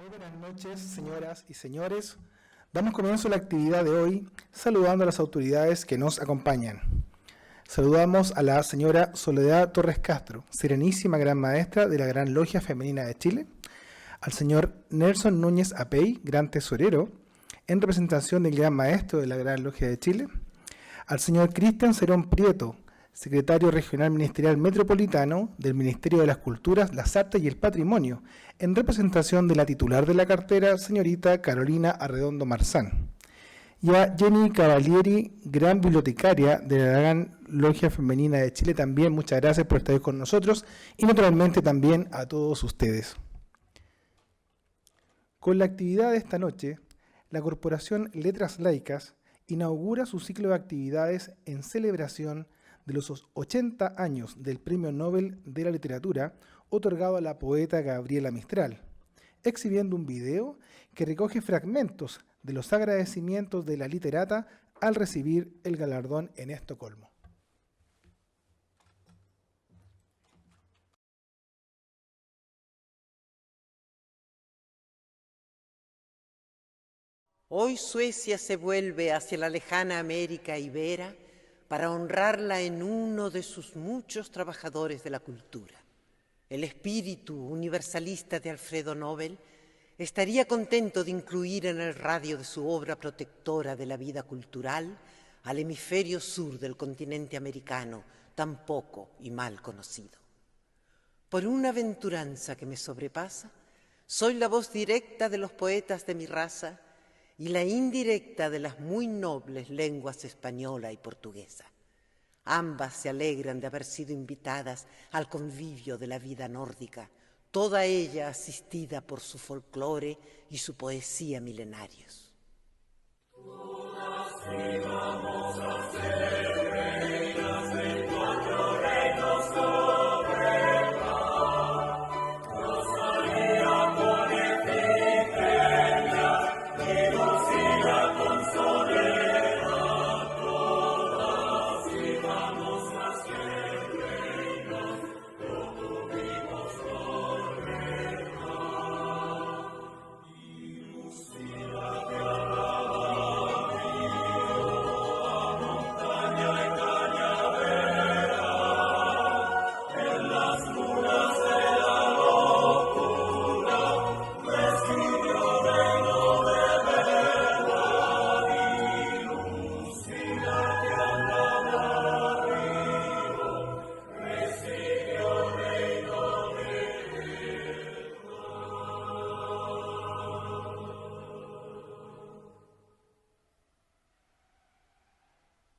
Muy buenas noches, señoras y señores. Damos comienzo a la actividad de hoy saludando a las autoridades que nos acompañan. Saludamos a la señora Soledad Torres Castro, Serenísima Gran Maestra de la Gran Logia Femenina de Chile, al señor Nelson Núñez Apey, Gran Tesorero, en representación del Gran Maestro de la Gran Logia de Chile, al señor Cristian Cerón Prieto, Secretario Regional Ministerial Metropolitano del Ministerio de las Culturas, las Artes y el Patrimonio, en representación de la titular de la cartera, señorita Carolina Arredondo Marzán, y a Jenny Cavalieri, Gran Bibliotecaria de la Gran Logia Femenina de Chile. También muchas gracias por estar con nosotros y naturalmente también a todos ustedes. Con la actividad de esta noche, la Corporación Letras Laicas inaugura su ciclo de actividades en celebración de los 80 años del Premio Nobel de la Literatura otorgado a la poeta Gabriela Mistral, exhibiendo un video que recoge fragmentos de los agradecimientos de la literata al recibir el galardón en Estocolmo. Hoy Suecia se vuelve hacia la lejana América Ibera para honrarla en uno de sus muchos trabajadores de la cultura. El espíritu universalista de Alfredo Nobel estaría contento de incluir en el radio de su obra protectora de la vida cultural al hemisferio sur del continente americano, tan poco y mal conocido. Por una aventuranza que me sobrepasa, soy la voz directa de los poetas de mi raza y la indirecta de las muy nobles lenguas española y portuguesa. Ambas se alegran de haber sido invitadas al convivio de la vida nórdica, toda ella asistida por su folclore y su poesía milenarios.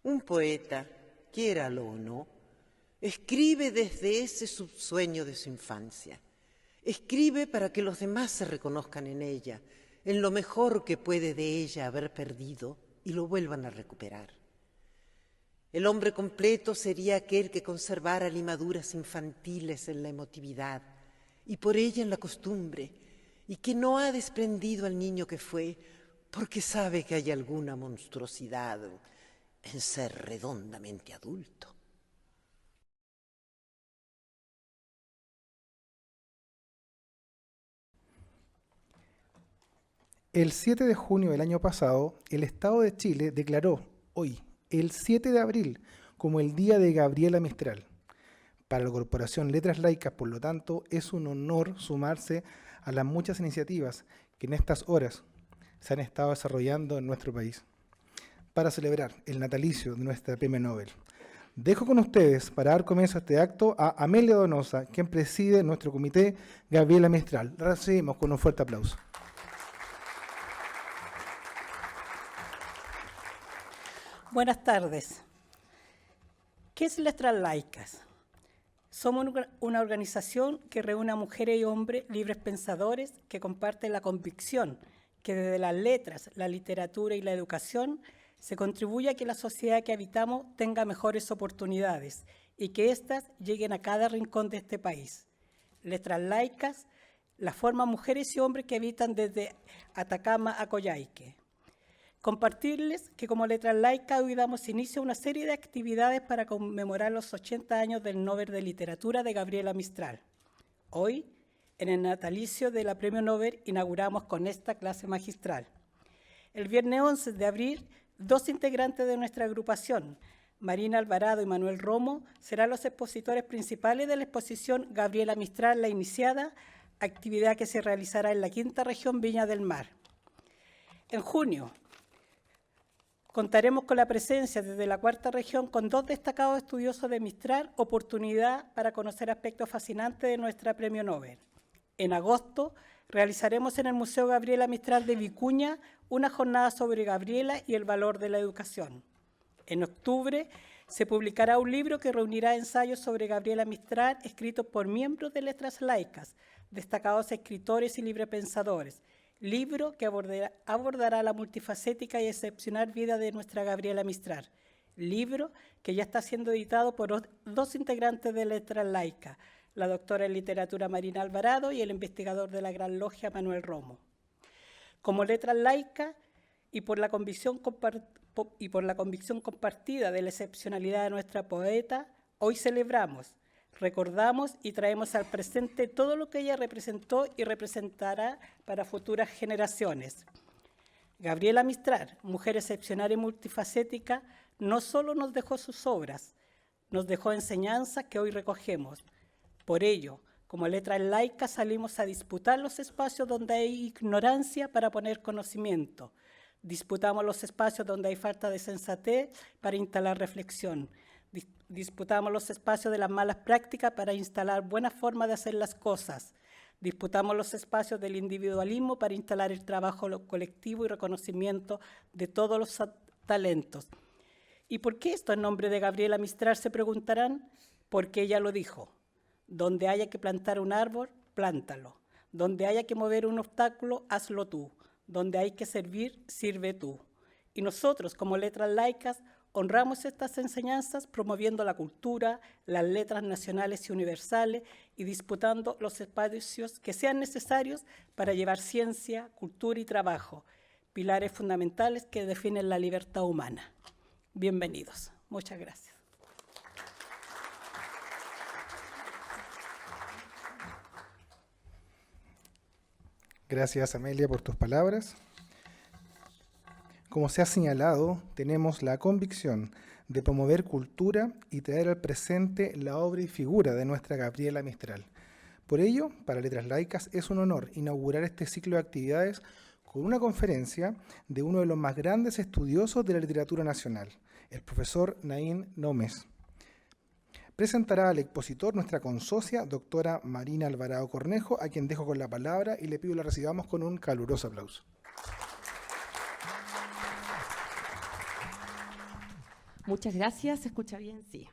Un poeta, quiéralo o no, escribe desde ese subsueño de su infancia. Escribe para que los demás se reconozcan en ella, en lo mejor que puede de ella haber perdido y lo vuelvan a recuperar. El hombre completo sería aquel que conservara limaduras infantiles en la emotividad y por ella en la costumbre, y que no ha desprendido al niño que fue porque sabe que hay alguna monstruosidad en ser redondamente adulto. El 7 de junio del año pasado, el Estado de Chile declaró hoy, el 7 de abril, como el Día de Gabriela Mistral. Para la Corporación Letras Laicas, por lo tanto, es un honor sumarse a las muchas iniciativas que en estas horas se han estado desarrollando en nuestro país para celebrar el natalicio de nuestra Premio Nobel. Dejo con ustedes, para dar comienzo a este acto, a Amelia Donosa, quien preside nuestro comité Gabriela Mistral. La recibimos con un fuerte aplauso. Buenas tardes. ¿Qué es Letras Laicas? Somos una organización que reúne a mujeres y hombres libres pensadores que comparten la convicción que desde las letras, la literatura y la educación se contribuye a que la sociedad que habitamos tenga mejores oportunidades y que éstas lleguen a cada rincón de este país. Letras Laicas la forman mujeres y hombres que habitan desde Atacama a Coyhaique. Compartirles que como Letras Laicas hoy damos inicio a una serie de actividades para conmemorar los 80 años del Nobel de Literatura de Gabriela Mistral. Hoy, En el natalicio de la Premio Nobel inauguramos con esta clase magistral. El viernes 11 de abril, 2 integrantes de nuestra agrupación, Marina Alvarado y Manuel Romo, serán los expositores principales de la exposición Gabriela Mistral, la iniciada, actividad que se realizará en la 5ª región Viña del Mar. En junio, contaremos con la presencia desde la 4ª región con 2 destacados estudiosos de Mistral, oportunidad para conocer aspectos fascinantes de nuestra Premio Nobel. En agosto, realizaremos en el Museo Gabriela Mistral de Vicuña una jornada sobre Gabriela y el valor de la educación. En octubre, se publicará un libro que reunirá ensayos sobre Gabriela Mistral escritos por miembros de Letras Laicas, destacados escritores y librepensadores. Libro que abordará la multifacética y excepcional vida de nuestra Gabriela Mistral. Libro que ya está siendo editado por 2 integrantes de Letras Laicas, la doctora en literatura Marina Alvarado y el investigador de la Gran Logia Manuel Romo. Como Letras Laicas y por la convicción compartida de la excepcionalidad de nuestra poeta, hoy celebramos, recordamos y traemos al presente todo lo que ella representó y representará para futuras generaciones. Gabriela Mistral, mujer excepcional y multifacética, no solo nos dejó sus obras, nos dejó enseñanzas que hoy recogemos. Por ello, como Letras Laicas salimos a disputar los espacios donde hay ignorancia para poner conocimiento. Disputamos los espacios donde hay falta de sensatez para instalar reflexión. Disputamos los espacios de las malas prácticas para instalar buenas formas de hacer las cosas. Disputamos los espacios del individualismo para instalar el trabajo colectivo y reconocimiento de todos los talentos. ¿Y por qué esto en nombre de Gabriela Mistral? Se preguntarán. Porque ella lo dijo. Donde haya que plantar un árbol, plántalo. Donde haya que mover un obstáculo, hazlo tú. Donde hay que servir, sirve tú. Y nosotros, como Letras Laicas, honramos estas enseñanzas promoviendo la cultura, las letras nacionales y universales y disputando los espacios que sean necesarios para llevar ciencia, cultura y trabajo, pilares fundamentales que definen la libertad humana. Bienvenidos. Muchas gracias. Gracias, Amelia, por tus palabras. Como se ha señalado, tenemos la convicción de promover cultura y traer al presente la obra y figura de nuestra Gabriela Mistral. Por ello, para Letras Laicas es un honor inaugurar este ciclo de actividades con una conferencia de uno de los más grandes estudiosos de la literatura nacional, el profesor Naín Nómez. Presentará al expositor nuestra consocia, doctora Marina Alvarado Cornejo, a quien dejo con la palabra y le pido la recibamos con un caluroso aplauso. Muchas gracias. ¿Se escucha bien? Sí.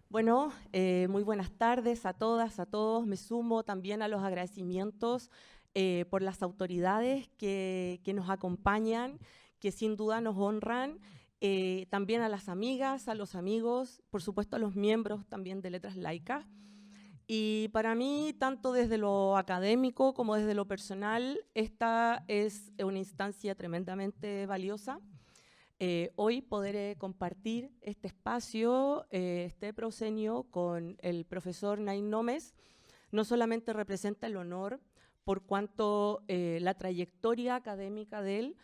Bueno, muy buenas tardes a todas, a todos. Me sumo también a los agradecimientos por las autoridades que nos acompañan, que sin duda nos honran. También a las amigas, a los amigos, por supuesto a los miembros también de Letras Laicas. Y para mí, tanto desde lo académico como desde lo personal, esta es una instancia tremendamente valiosa. Hoy poder compartir este espacio, este proscenio con el profesor Naín Nómez, no solamente representa el honor por cuanto la trayectoria académica de él,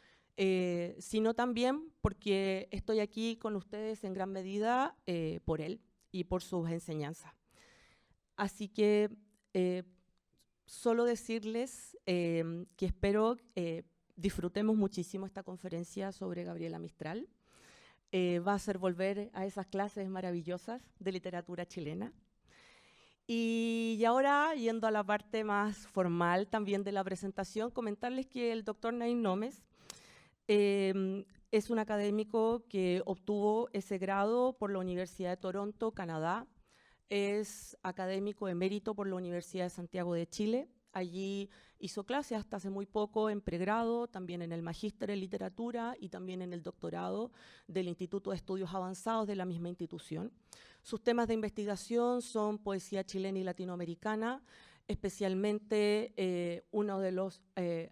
sino también porque estoy aquí con ustedes en gran medida por él y por sus enseñanzas. Así que solo decirles que espero disfrutemos muchísimo esta conferencia sobre Gabriela Mistral. Va a hacer volver a esas clases maravillosas de literatura chilena. Y ahora, yendo a la parte más formal también de la presentación, comentarles que el doctor Naín Nómez es un académico que obtuvo ese grado por la Universidad de Toronto, Canadá. Es académico emérito por la Universidad de Santiago de Chile. Allí hizo clases hasta hace muy poco en pregrado, también en el magíster en literatura y también en el doctorado del Instituto de Estudios Avanzados de la misma institución. Sus temas de investigación son poesía chilena y latinoamericana, especialmente uno de los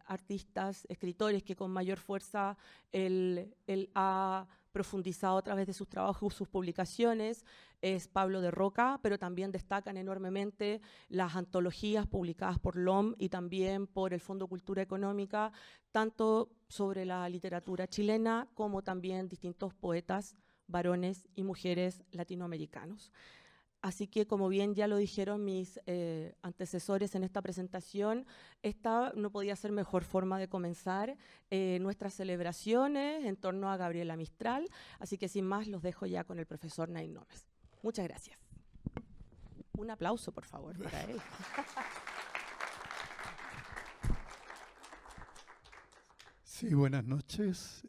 artistas, escritores que con mayor fuerza él ha profundizado a través de sus trabajos, sus publicaciones, es Pablo de Roca, pero también destacan enormemente las antologías publicadas por LOM y también por el Fondo Cultura Económica, tanto sobre la literatura chilena como también distintos poetas, varones y mujeres latinoamericanos. Así que, como bien ya lo dijeron mis antecesores en esta presentación, esta no podía ser mejor forma de comenzar nuestras celebraciones en torno a Gabriela Mistral. Así que, sin más, los dejo ya con el profesor Nain Nómez. Muchas gracias. Un aplauso, por favor, para él. Sí, buenas noches.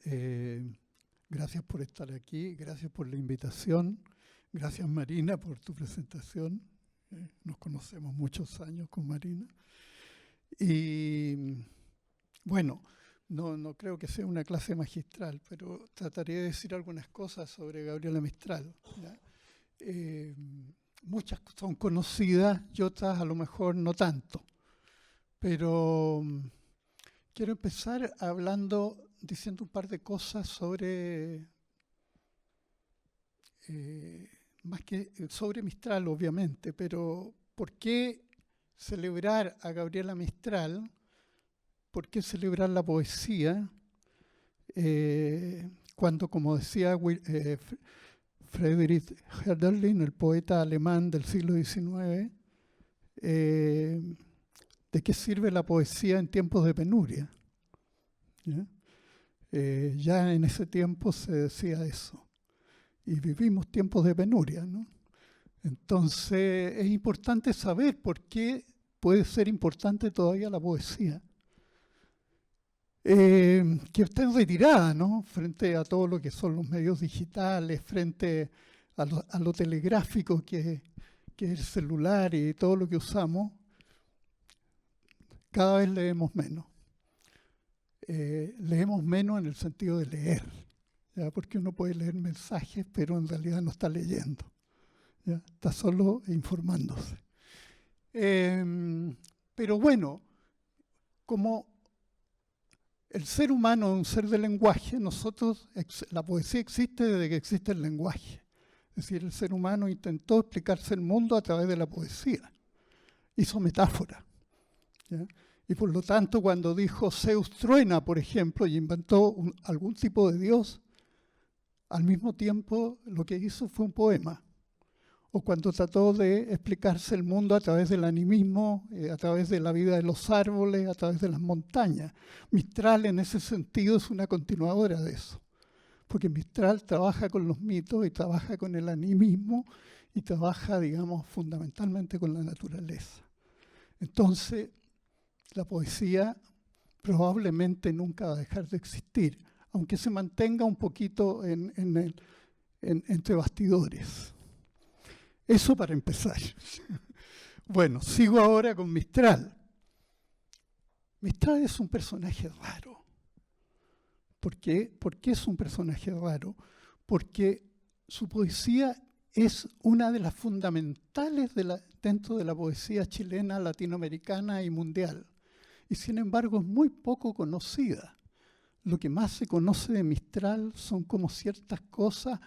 Gracias por estar aquí, gracias por la invitación. Gracias, Marina, por tu presentación. Nos conocemos muchos años con Marina. Y bueno, no creo que sea una clase magistral, pero trataré de decir algunas cosas sobre Gabriela Mistral, ¿ya? Muchas son conocidas y otras a lo mejor no tanto. Pero quiero empezar diciendo un par de cosas sobre... más que sobre Mistral, obviamente, pero ¿por qué celebrar a Gabriela Mistral? ¿Por qué celebrar la poesía? Cuando, como decía Friedrich Hölderlin, el poeta alemán del siglo XIX, ¿de qué sirve la poesía en tiempos de penuria? ¿Ya? Ya en ese tiempo se decía eso. Y vivimos tiempos de penuria, ¿no? Entonces es importante saber por qué puede ser importante todavía la poesía. Que está en retirada, ¿no? Frente a todo lo que son los medios digitales, frente a lo telegráfico que es el celular y todo lo que usamos, cada vez leemos menos. Leemos menos en el sentido de leer. ¿Ya? Porque uno puede leer mensajes, pero en realidad no está leyendo, ¿ya? Está solo informándose. Pero bueno, como el ser humano es un ser de lenguaje, la poesía existe desde que existe el lenguaje. Es decir, el ser humano intentó explicarse el mundo a través de la poesía. Hizo metáfora, ¿ya? Y por lo tanto, cuando dijo Zeus truena, por ejemplo, y inventó algún tipo de dios, al mismo tiempo lo que hizo fue un poema. O cuando trató de explicarse el mundo a través del animismo, a través de la vida de los árboles, a través de las montañas. Mistral en ese sentido es una continuadora de eso. Porque Mistral trabaja con los mitos y trabaja con el animismo y trabaja, digamos, fundamentalmente con la naturaleza. Entonces, la poesía probablemente nunca va a dejar de existir, aunque se mantenga un poquito entre bastidores. Eso para empezar. Bueno, sigo ahora con Mistral. Mistral es un personaje raro. ¿Por qué? ¿Por qué es un personaje raro? Porque su poesía es una de las fundamentales dentro de la poesía chilena, latinoamericana y mundial. Y sin embargo es muy poco conocida. Lo que más se conoce de Mistral son como ciertas cosas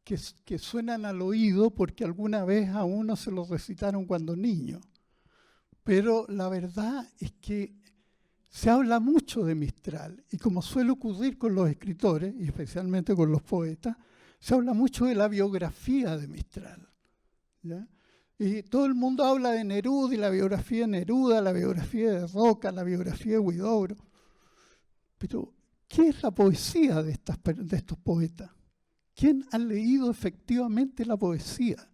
que suenan al oído porque alguna vez a uno se lo recitaron cuando niño. Pero la verdad es que se habla mucho de Mistral y como suele ocurrir con los escritores, y especialmente con los poetas, se habla mucho de la biografía de Mistral, ¿ya? Y todo el mundo habla de Neruda y la biografía de Neruda, la biografía de Roca, la biografía de Huidobro. Pero ¿qué es la poesía de estos poetas? ¿Quién ha leído efectivamente la poesía?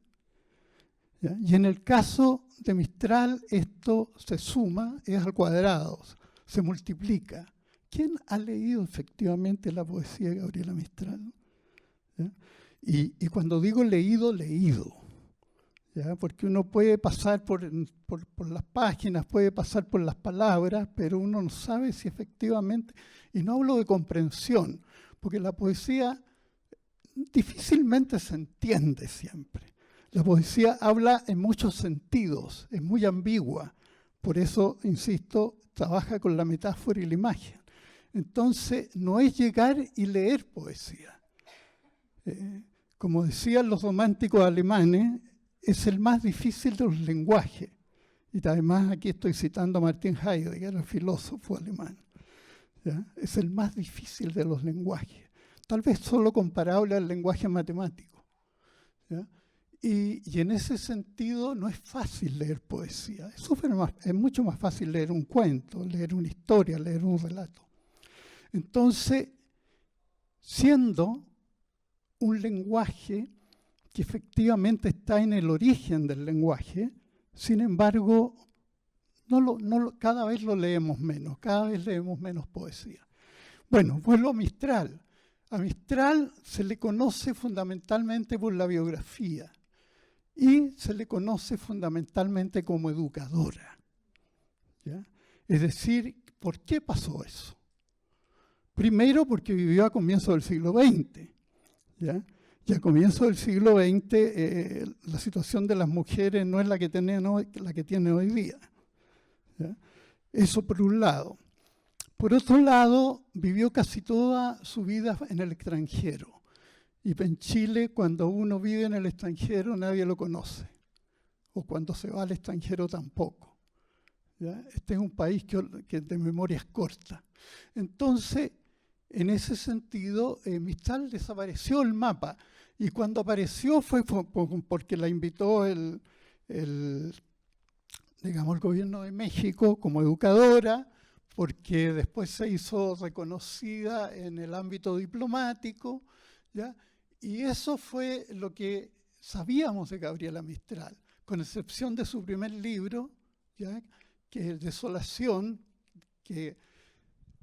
¿Ya? Y en el caso de Mistral esto se suma, es al cuadrado, se multiplica. ¿Quién ha leído efectivamente la poesía de Gabriela Mistral? ¿Ya? Y cuando digo leído, leído. ¿Ya? Porque uno puede pasar por las páginas, puede pasar por las palabras, pero uno no sabe si efectivamente... Y no hablo de comprensión, porque la poesía difícilmente se entiende siempre. La poesía habla en muchos sentidos, es muy ambigua. Por eso, insisto, trabaja con la metáfora y la imagen. Entonces, no es llegar y leer poesía. Como decían los románticos alemanes, es el más difícil de los lenguajes. Y además aquí estoy citando a Martin Heidegger, el filósofo alemán. ¿Ya? Es el más difícil de los lenguajes. Tal vez solo comparable al lenguaje matemático. ¿Ya? Y en ese sentido no es fácil leer poesía. Es mucho más fácil leer un cuento, leer una historia, leer un relato. Entonces, siendo un lenguaje que efectivamente está en el origen del lenguaje, sin embargo, cada vez lo leemos menos, cada vez leemos menos poesía. Bueno, vuelvo a Mistral. A Mistral se le conoce fundamentalmente por la biografía y se le conoce fundamentalmente como educadora. ¿Ya? Es decir, ¿por qué pasó eso? Primero, porque vivió a comienzos del siglo XX. ¿Ya? Y a comienzos del siglo XX la situación de las mujeres no es la que tiene hoy día. ¿Ya? Eso por un lado. Por otro lado, vivió casi toda su vida en el extranjero. Y en Chile, cuando uno vive en el extranjero, nadie lo conoce. O cuando se va al extranjero tampoco. ¿Ya? Este es un país que de memoria es corta. Entonces, en ese sentido, Mistral desapareció el mapa. Y cuando apareció fue porque la invitó el gobierno de México como educadora, porque después se hizo reconocida en el ámbito diplomático, ¿ya? Y eso fue lo que sabíamos de Gabriela Mistral, con excepción de su primer libro, ¿ya? Que es Desolación, que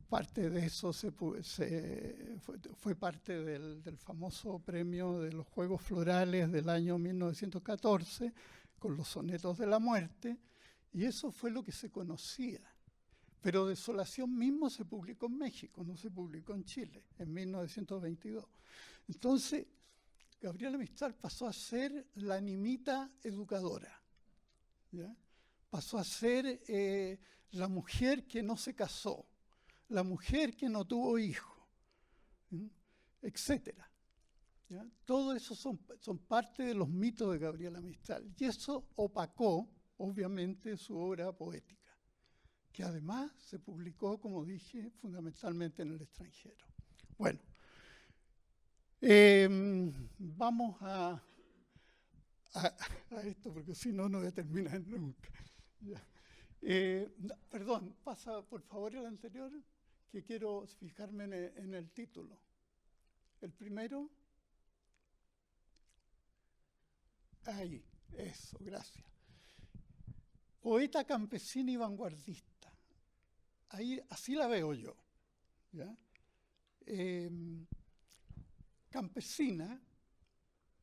parte de eso fue parte del famoso premio de los Juegos Florales del año 1914, con los sonetos de la muerte, y eso fue lo que se conocía. Pero Desolación mismo se publicó en México, no se publicó en Chile, en 1922. Entonces, Gabriela Mistral pasó a ser la nimita educadora, ¿ya? Pasó a ser la mujer que no se casó, la mujer que no tuvo hijo, etcétera. ¿Ya? Todo eso son parte de los mitos de Gabriela Mistral. Y eso opacó, obviamente, su obra poética, que además se publicó, como dije, fundamentalmente en el extranjero. Bueno, vamos a esto, porque si no, no voy a terminar nunca. Perdón, pasa por favor el anterior, que quiero fijarme en el título. El primero. Ahí, eso, gracias. Poeta campesina y vanguardista. Ahí, así la veo yo. ¿Ya? Campesina,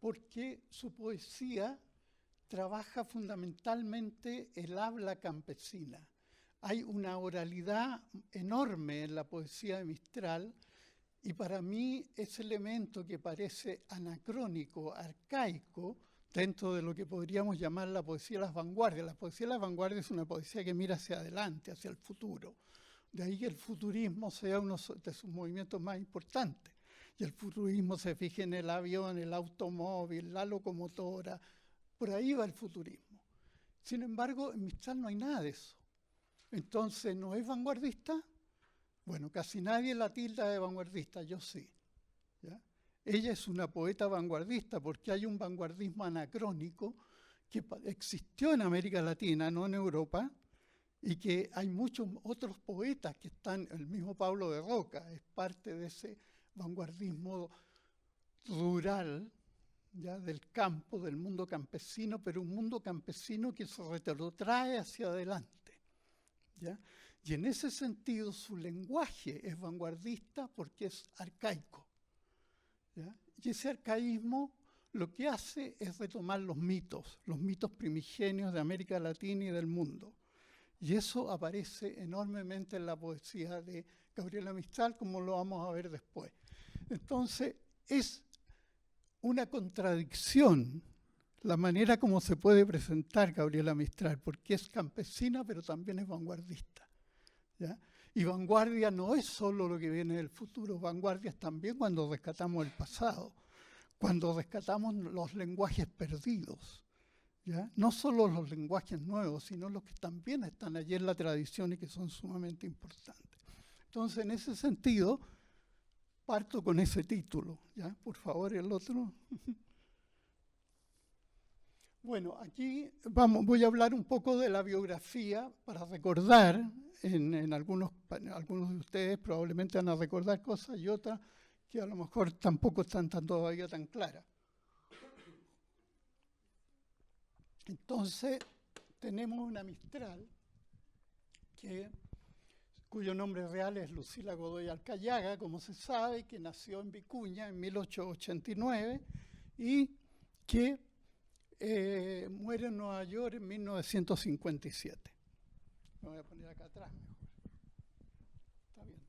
porque su poesía trabaja fundamentalmente el habla campesina. Hay una oralidad enorme en la poesía de Mistral, y para mí ese elemento que parece anacrónico, arcaico, dentro de lo que podríamos llamar la poesía de las vanguardias. La poesía de las vanguardias es una poesía que mira hacia adelante, hacia el futuro. De ahí que el futurismo sea uno de sus movimientos más importantes. Y el futurismo se fija en el avión, el automóvil, la locomotora. Por ahí va el futurismo. Sin embargo, en Mistral no hay nada de eso. Entonces, ¿no es vanguardista? Bueno, casi nadie la tilda de vanguardista, yo sí. ¿Ya? Ella es una poeta vanguardista porque hay un vanguardismo anacrónico que existió en América Latina, no en Europa, y que hay muchos otros poetas que están, el mismo Pablo de Roca es parte de ese vanguardismo rural, ¿ya? Del campo, del mundo campesino, pero un mundo campesino que se retrotrae hacia adelante. ¿Ya? Y en ese sentido su lenguaje es vanguardista porque es arcaico. ¿Ya? Y ese arcaísmo lo que hace es retomar los mitos primigenios de América Latina y del mundo. Y eso aparece enormemente en la poesía de Gabriela Mistral, como lo vamos a ver después. Entonces, es una contradicción la manera como se puede presentar Gabriela Mistral, porque es campesina, pero también es vanguardista. ¿Ya? Y vanguardia no es solo lo que viene del futuro, vanguardia es también cuando rescatamos el pasado. cuando rescatamos los lenguajes perdidos, ¿ya? No solo los lenguajes nuevos, sino los que también están allí en la tradición y que son sumamente importantes. Entonces, en ese sentido, parto con ese título, ¿ya? Por favor, el otro. Bueno, aquí voy a hablar un poco de la biografía para recordar, algunos de ustedes probablemente van a recordar cosas y otras que a lo mejor tampoco están todavía tan claras. Entonces, tenemos una Mistral cuyo nombre real es Lucila Godoy Alcayaga, como se sabe, que nació en Vicuña en 1889 y que muere en Nueva York en 1957. Me voy a poner acá atrás mejor. Está bien.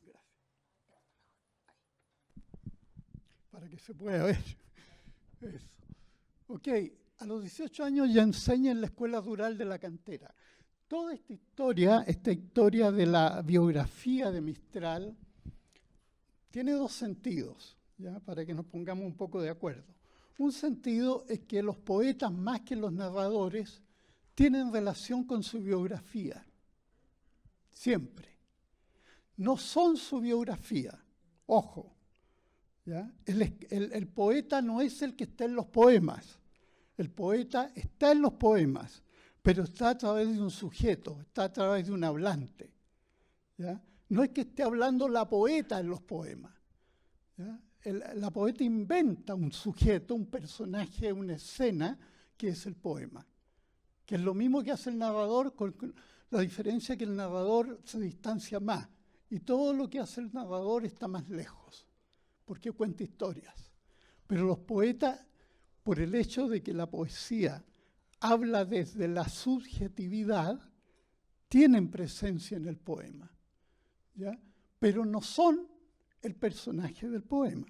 Gracias. Para que se pueda ver. Eso. Ok, a los 18 años ya enseña en la Escuela Rural de la Cantera. Toda esta historia de la biografía de Mistral, tiene dos sentidos, ¿ya? Para que nos pongamos un poco de acuerdo. Un sentido es que los poetas, más que los narradores, tienen relación con su biografía, siempre. No son su biografía, ojo, ¿ya? El poeta no es el que está en los poemas. El poeta está en los poemas, pero está a través de un sujeto, está a través de un hablante, ¿ya? No es que esté hablando la poeta en los poemas, ¿ya? La poeta inventa un sujeto, un personaje, una escena, que es el poema, que es lo mismo que hace el narrador, con la diferencia que el narrador se distancia más, y todo lo que hace el narrador está más lejos, porque cuenta historias. Pero los poetas, por el hecho de que la poesía habla desde la subjetividad, tienen presencia en el poema, ¿ya? Pero no son el personaje del poema.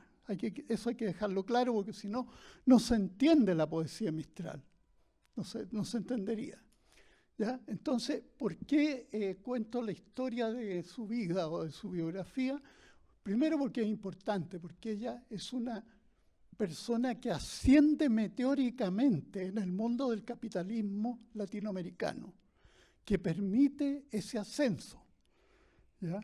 Eso hay que dejarlo claro, porque si no, no se entiende la poesía Mistral. No se entendería, ¿ya? Entonces, ¿por qué cuento la historia de su vida o de su biografía? Primero porque es importante, porque ella es una persona que asciende meteóricamente en el mundo del capitalismo latinoamericano, que permite ese ascenso, ¿ya?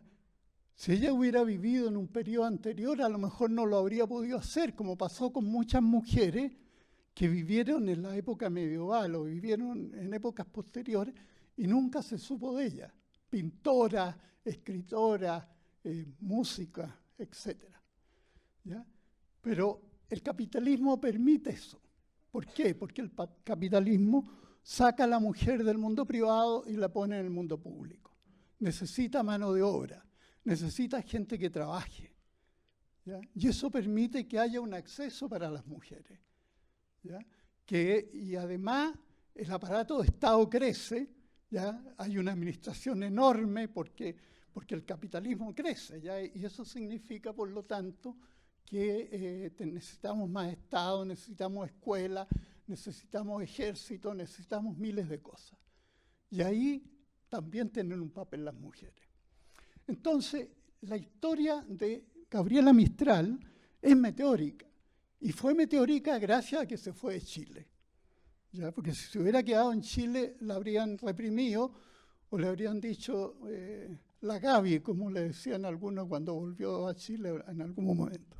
Si ella hubiera vivido en un periodo anterior, a lo mejor no lo habría podido hacer, como pasó con muchas mujeres que vivieron en la época medieval o vivieron en épocas posteriores y nunca se supo de ella. Pintora, escritora, música, etc. ¿Ya? Pero el capitalismo permite eso. ¿Por qué? Porque el capitalismo saca a la mujer del mundo privado y la pone en el mundo público. Necesita mano de obra, necesita gente que trabaje, ¿ya? Y eso permite que haya un acceso para las mujeres, ¿ya? Y además el aparato de Estado crece, ¿ya? Hay una administración enorme porque el capitalismo crece, ¿ya? Y eso significa, por lo tanto, que necesitamos más Estado, necesitamos escuela, necesitamos ejército, necesitamos miles de cosas. Y ahí también tienen un papel las mujeres. Entonces, la historia de Gabriela Mistral es meteórica, y fue meteórica gracias a que se fue de Chile, ¿ya? Porque si se hubiera quedado en Chile, la habrían reprimido o le habrían dicho la Gaby, como le decían algunos cuando volvió a Chile en algún momento.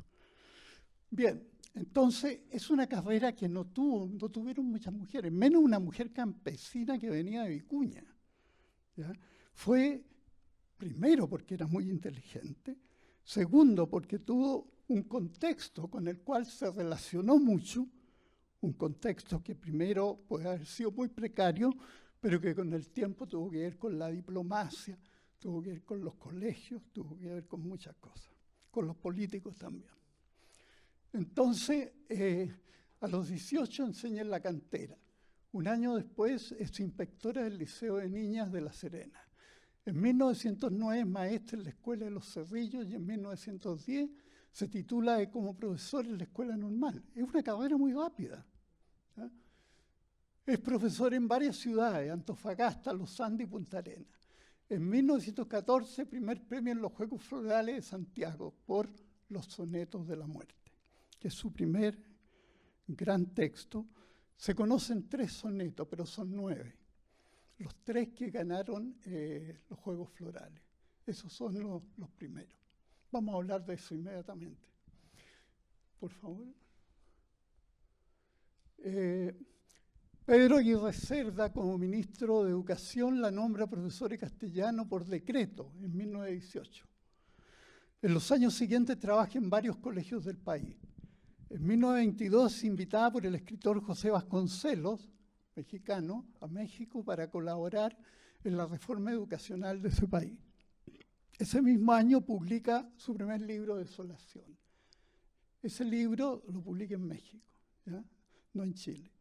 Bien, entonces es una carrera que no tuvieron muchas mujeres, menos una mujer campesina que venía de Vicuña, ¿ya? Fue, primero, porque era muy inteligente, segundo, porque tuvo un contexto con el cual se relacionó mucho, un contexto que primero puede haber sido muy precario, pero que con el tiempo tuvo que ver con la diplomacia, tuvo que ver con los colegios, tuvo que ver con muchas cosas, con los políticos también. Entonces, a los 18 enseña en la cantera. Un año después es inspectora del Liceo de Niñas de La Serena. En 1909 es maestra en la Escuela de los Cerrillos y en 1910 se titula como profesor en la Escuela Normal. Es una carrera muy rápida, ¿eh? Es profesor en varias ciudades, Antofagasta, Los Andes y Punta Arenas. En 1914, primer premio en los Juegos Florales de Santiago por Los Sonetos de la Muerte, que es su primer gran texto. Se conocen 3 sonetos, pero son 9. Los 3 que ganaron los Juegos Florales. Esos son los primeros. Vamos a hablar de eso inmediatamente. Por favor. Pedro Aguirre Cerda, como ministro de Educación, la nombra profesora de castellano por decreto en 1918. En los años siguientes trabaja en varios colegios del país. En 1922 invitada por el escritor José Vasconcelos, mexicano, a México para colaborar en la reforma educacional de ese país. Ese mismo año publica su primer libro, Desolación. Ese libro lo publica en México, ¿ya? No en Chile.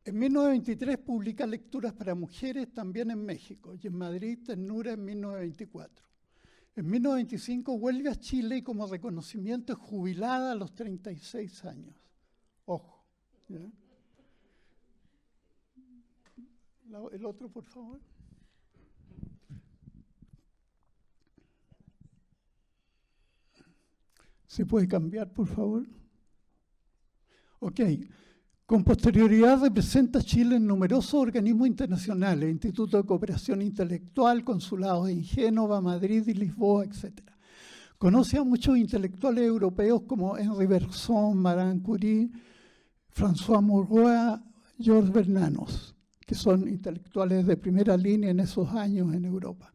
En 1923 publica Lecturas para Mujeres, también en México, y en Madrid, Ternura, en 1924. En 1925 vuelve a Chile y como reconocimiento es jubilada a los 36 años. Ojo. ¿Ya? El otro, por favor. ¿Se puede cambiar, por favor? Ok. Con posterioridad representa a Chile en numerosos organismos internacionales, Instituto de Cooperación Intelectual, consulados en Génova, Madrid y Lisboa, etc. Conoce a muchos intelectuales europeos como Henri Bergson, Marie Curie, François Maurois, Georges Bernanos, que son intelectuales de primera línea en esos años en Europa.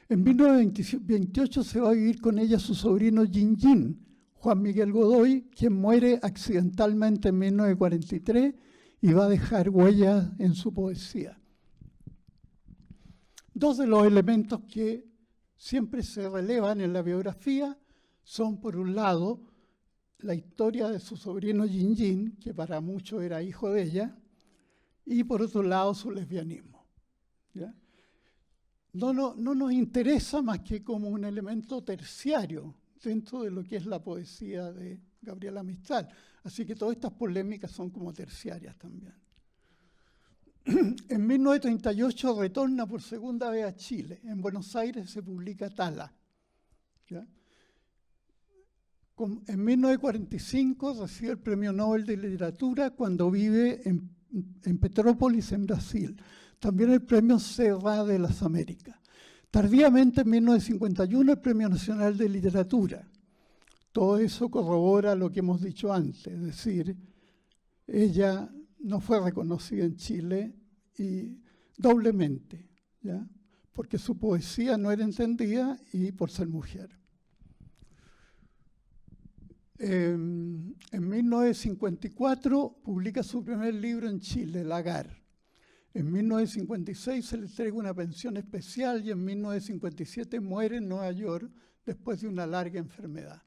En 1928 se va a vivir con ella su sobrino Gin, Juan Miguel Godoy, quien muere accidentalmente en 1943 y va a dejar huellas en su poesía. 2 de los elementos que siempre se relevan en la biografía son, por un lado, la historia de su sobrino Gin, que para muchos era hijo de ella, y por otro lado su lesbianismo. ¿Ya? No nos interesa más que como un elemento terciario dentro de lo que es la poesía de Gabriela Mistral. Así que todas estas polémicas son como terciarias también. En 1938 retorna por segunda vez a Chile. En Buenos Aires se publica Tala. ¿Ya? En 1945 recibe el Premio Nobel de Literatura cuando vive en Petrópolis, en Brasil. También el Premio Serra de las Américas. Tardíamente, en 1951, el Premio Nacional de Literatura. Todo eso corrobora lo que hemos dicho antes, es decir, ella no fue reconocida en Chile y doblemente, ¿ya? Porque su poesía no era entendida y por ser mujer. En 1954 publica su primer libro en Chile, Lagar. En 1956 se le entrega una pensión especial y en 1957 muere en Nueva York después de una larga enfermedad.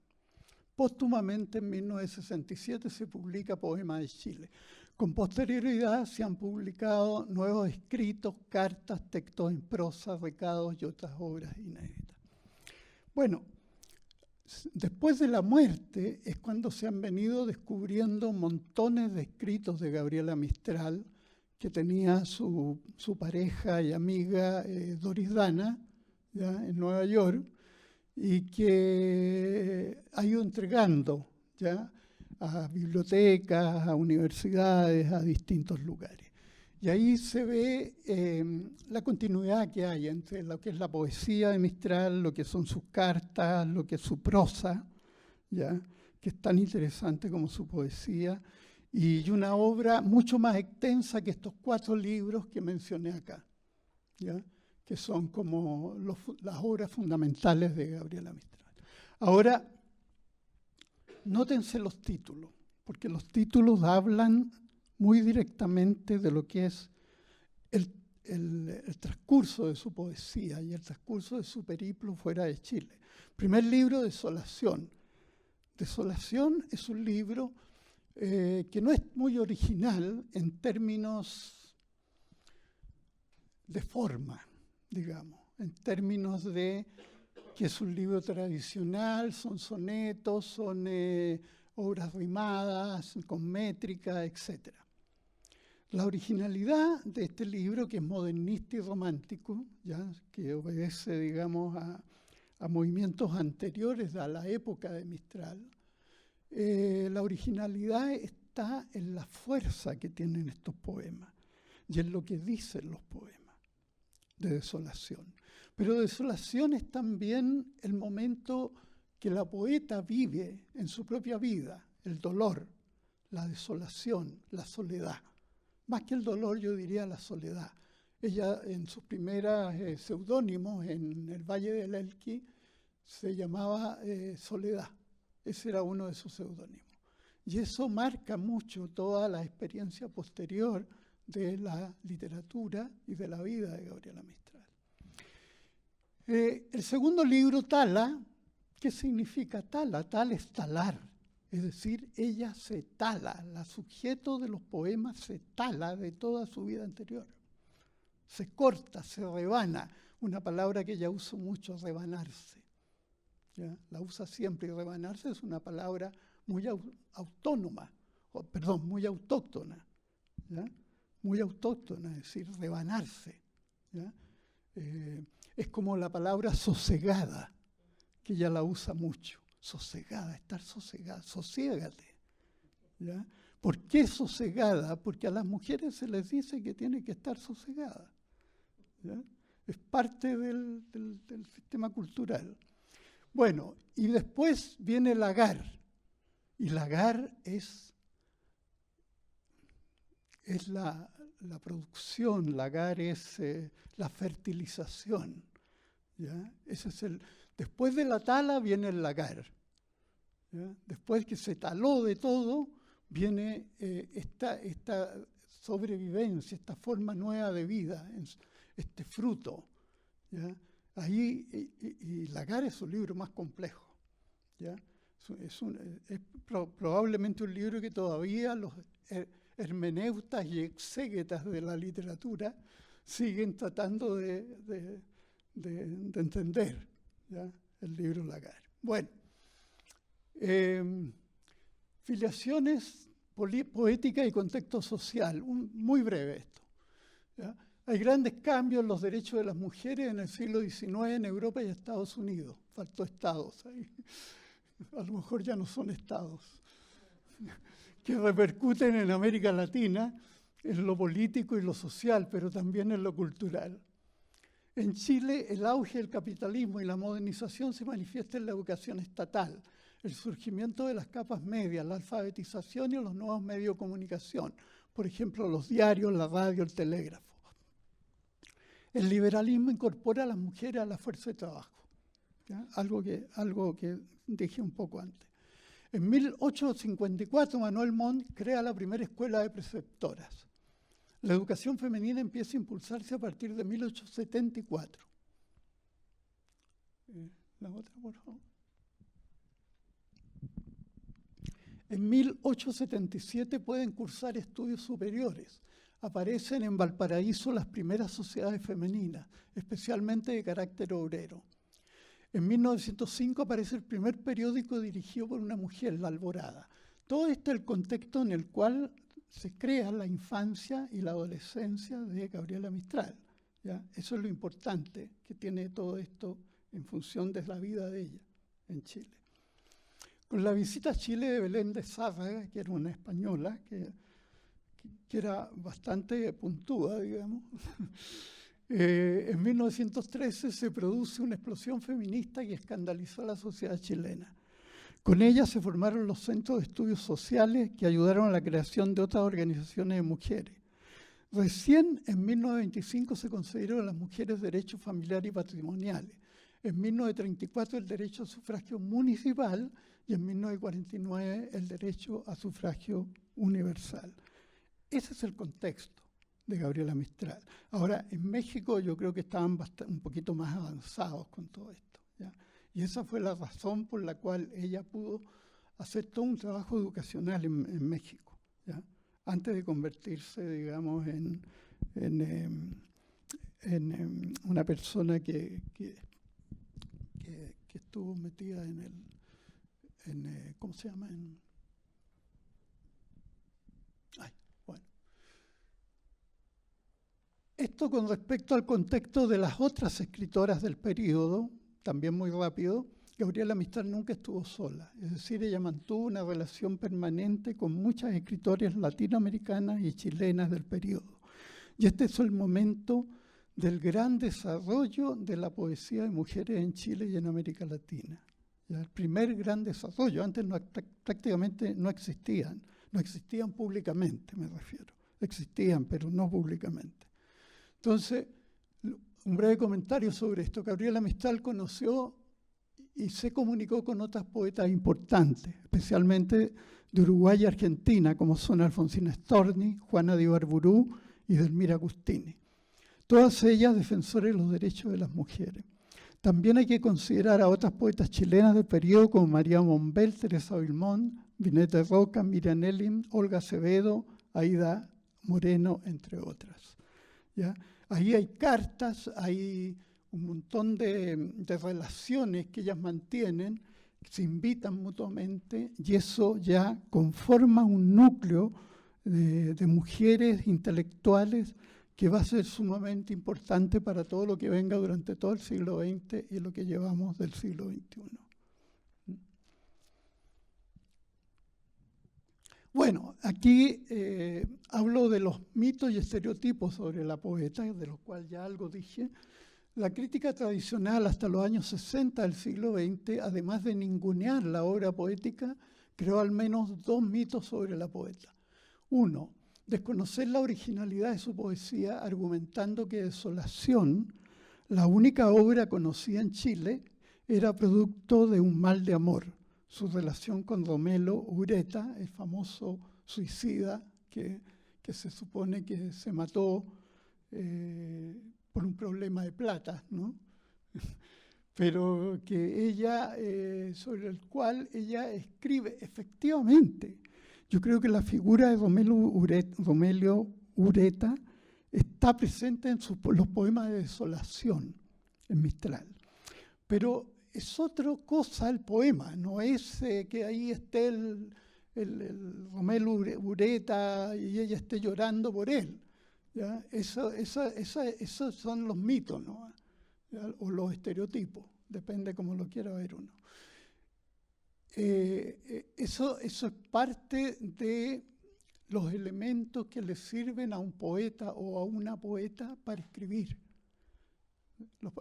Póstumamente, en 1967 se publica Poema de Chile. Con posterioridad se han publicado nuevos escritos, cartas, textos en prosa, recados y otras obras inéditas. Bueno, después de la muerte es cuando se han venido descubriendo montones de escritos de Gabriela Mistral, que tenía su pareja y amiga Doris Dana, ¿ya? En Nueva York, y que ha ido entregando, ¿ya? A bibliotecas, a universidades, a distintos lugares. Y ahí se ve la continuidad que hay entre lo que es la poesía de Mistral, lo que son sus cartas, lo que es su prosa, ¿ya? Que es tan interesante como su poesía, y una obra mucho más extensa que estos 4 libros que mencioné acá, ¿ya? Que son como las obras fundamentales de Gabriela Mistral. Ahora, nótense los títulos, porque los títulos hablan muy directamente de lo que es el transcurso de su poesía y el transcurso de su periplo fuera de Chile. Primer libro, Desolación. Desolación es un libro que no es muy original en términos de forma, digamos, en términos de que es un libro tradicional, son sonetos, son obras rimadas, con métrica, etc. La originalidad de este libro, que es modernista y romántico, ¿ya? Que obedece, digamos, a movimientos anteriores a la época de Mistral, la originalidad está en la fuerza que tienen estos poemas y en lo que dicen los poemas de desolación. Pero desolación es también el momento que la poeta vive en su propia vida, el dolor, la desolación, la soledad. Más que el dolor, yo diría la soledad. Ella, en sus primeros seudónimos en el Valle del Elqui, se llamaba Soledad. Ese era uno de sus seudónimos. Y eso marca mucho toda la experiencia posterior de la literatura y de la vida de Gabriela Mistral. El segundo libro, Tala, ¿qué significa tala? Tal es talar. Es decir, ella se tala, la sujeto de los poemas se tala de toda su vida anterior. Se corta, se rebana, una palabra que ella usa mucho, rebanarse. ¿Ya? La usa siempre, y rebanarse es una palabra muy autónoma, muy autóctona. ¿Ya? Muy autóctona, es decir, rebanarse. ¿Ya? Es como la palabra sosegada, que ella la usa mucho. Sosegada, estar sosegada, sosiégate. ¿Ya? ¿Por qué sosegada? Porque a las mujeres se les dice que tienen que estar sosegadas. ¿Ya? Es parte del sistema cultural. Bueno, y después viene Lagar. Y Lagar es la producción, Lagar es la fertilización. ¿Ya? Ese es después de la tala viene el lagar. ¿Ya? Después que se taló de todo, viene esta sobrevivencia, esta forma nueva de vida, este fruto. ¿Ya? Ahí, y Lagar es un libro más complejo. ¿Ya? Es probablemente un libro que todavía los hermeneutas y exégetas de la literatura siguen tratando de entender, ¿ya? El libro Lagar. Bueno, filiaciones poéticas y contexto social, muy breve esto. ¿Ya? Hay grandes cambios en los derechos de las mujeres en el siglo XIX en Europa y Estados Unidos. Faltó estados ahí. A lo mejor ya no son estados. Que repercuten en América Latina, en lo político y lo social, pero también en lo cultural. En Chile, el auge del capitalismo y la modernización se manifiesta en la educación estatal, el surgimiento de las capas medias, la alfabetización y los nuevos medios de comunicación, por ejemplo, los diarios, la radio, el telégrafo. El liberalismo incorpora a las mujeres a la fuerza de trabajo, ¿ya? Algo que dije un poco antes. En 1854, Manuel Montt crea la primera escuela de preceptoras. La educación femenina empieza a impulsarse a partir de 1874. La otra, por favor. En 1877 pueden cursar estudios superiores. Aparecen en Valparaíso las primeras sociedades femeninas, especialmente de carácter obrero. En 1905 aparece el primer periódico dirigido por una mujer, La Alborada. Todo este es el contexto en el cual se crea la infancia y la adolescencia de Gabriela Mistral. ¿Ya? Eso es lo importante que tiene todo esto en función de la vida de ella en Chile. Con la visita a Chile de Belén de Zárraga, que era una española, que era bastante puntúa, digamos, en 1913 se produce una explosión feminista que escandalizó a la sociedad chilena. Con ella se formaron los centros de estudios sociales que ayudaron a la creación de otras organizaciones de mujeres. Recién en 1925 se concedieron a las mujeres derechos familiares y patrimoniales. En 1934 el derecho a sufragio municipal y en 1949 el derecho a sufragio universal. Ese es el contexto de Gabriela Mistral. Ahora, en México yo creo que estaban un poquito más avanzados con todo esto, ¿ya? Y esa fue la razón por la cual ella pudo hacer todo un trabajo educacional en México, ¿ya? Antes de convertirse, digamos, en una persona que estuvo metida ¿cómo se llama? esto con respecto al contexto de las otras escritoras del periodo, también muy rápido. Gabriela Mistral nunca estuvo sola, es decir, ella mantuvo una relación permanente con muchas escritoras latinoamericanas y chilenas del periodo. Y este es el momento del gran desarrollo de la poesía de mujeres en Chile y en América Latina. ¿Ya? El primer gran desarrollo, antes prácticamente no existían públicamente, me refiero. Existían, pero no públicamente. Entonces, un breve comentario sobre esto. Gabriela Mistral conoció y se comunicó con otras poetas importantes, especialmente de Uruguay y Argentina, como son Alfonsina Storni, Juana de Ibarburú y Delmira Agustini. Todas ellas defensoras de los derechos de las mujeres. También hay que considerar a otras poetas chilenas del periodo como María Mombel, Teresa Vilmón, Vineta Roca, Miriam Ellim, Olga Acevedo, Aida Moreno, entre otras. ¿Ya? Ahí hay cartas, hay un montón de relaciones que ellas mantienen, se invitan mutuamente y eso ya conforma un núcleo de mujeres intelectuales que va a ser sumamente importante para todo lo que venga durante todo el siglo XX y lo que llevamos del siglo XXI. Bueno, aquí hablo de los mitos y estereotipos sobre la poeta, de los cuales ya algo dije. La crítica tradicional hasta los años 60 del siglo XX, además de ningunear la obra poética, creó al menos dos mitos sobre la poeta. Uno, desconocer la originalidad de su poesía, argumentando que Desolación, la única obra conocida en Chile, era producto de un mal de amor. Su relación con Romelo Ureta, el famoso suicida que se supone que se mató por un problema de plata, ¿no? Pero que ella, sobre el cual ella escribe efectivamente. Yo creo que la figura de Romelio Ureta está presente en los poemas de Desolación, en Mistral. Pero es otra cosa el poema, no es que ahí esté el Romelio Ureta y ella esté llorando por él. ¿Ya? Esos son los mitos, ¿no? ¿Ya? O los estereotipos, depende cómo lo quiera ver uno. Eso es parte de los elementos que le sirven a un poeta o a una poeta para escribir.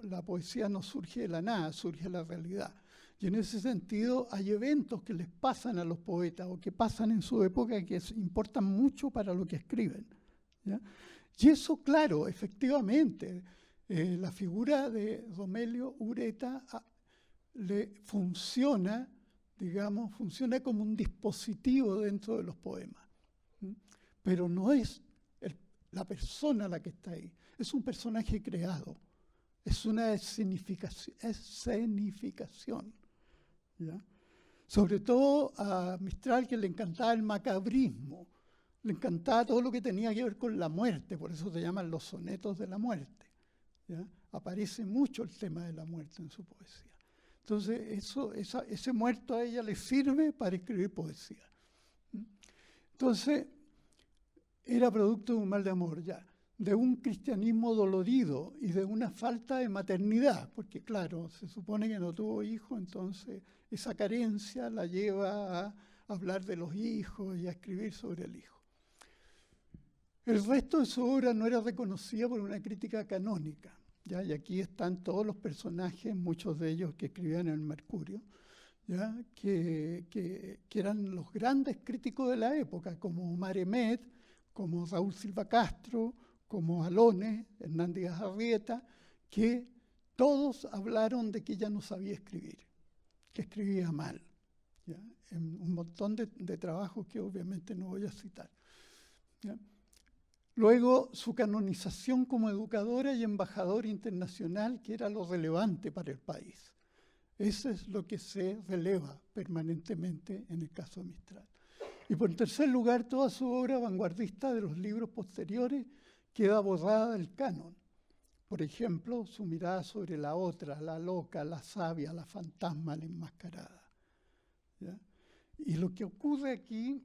La poesía no surge de la nada, surge de la realidad. Y en ese sentido hay eventos que les pasan a los poetas o que pasan en su época que importan mucho para lo que escriben. ¿Ya? Y eso, claro, efectivamente, la figura de Romelio Ureta le funciona, digamos, funciona como un dispositivo dentro de los poemas. Pero no es la persona la que está ahí, es un personaje creado, es una escenificación. ¿Ya? Sobre todo a Mistral, que le encantaba el macabrismo, le encantaba todo lo que tenía que ver con la muerte, por eso se llaman los sonetos de la muerte. ¿Ya? Aparece mucho el tema de la muerte en su poesía. Entonces, ese muerto a ella le sirve para escribir poesía. Entonces, era producto de un mal de amor ya, de un cristianismo dolorido y de una falta de maternidad, porque claro, se supone que no tuvo hijos, entonces esa carencia la lleva a hablar de los hijos y a escribir sobre el hijo. El resto de su obra no era reconocida por una crítica canónica. ¿Ya? Y aquí están todos los personajes, muchos de ellos que escribían en el Mercurio, ¿ya? Que eran los grandes críticos de la época, como Maremet, como Raúl Silva Castro, como Alone, Hernández Arrieta, que todos hablaron de que ella no sabía escribir, que escribía mal. ¿Ya? En un montón de trabajos que obviamente no voy a citar. ¿Ya? Luego, su canonización como educadora y embajadora internacional, que era lo relevante para el país. Eso es lo que se releva permanentemente en el caso de Mistral. Y por tercer lugar, toda su obra vanguardista de los libros posteriores queda borrada del canon. Por ejemplo, su mirada sobre la otra, la loca, la sabia, la fantasma, la enmascarada. ¿Ya? Y lo que ocurre aquí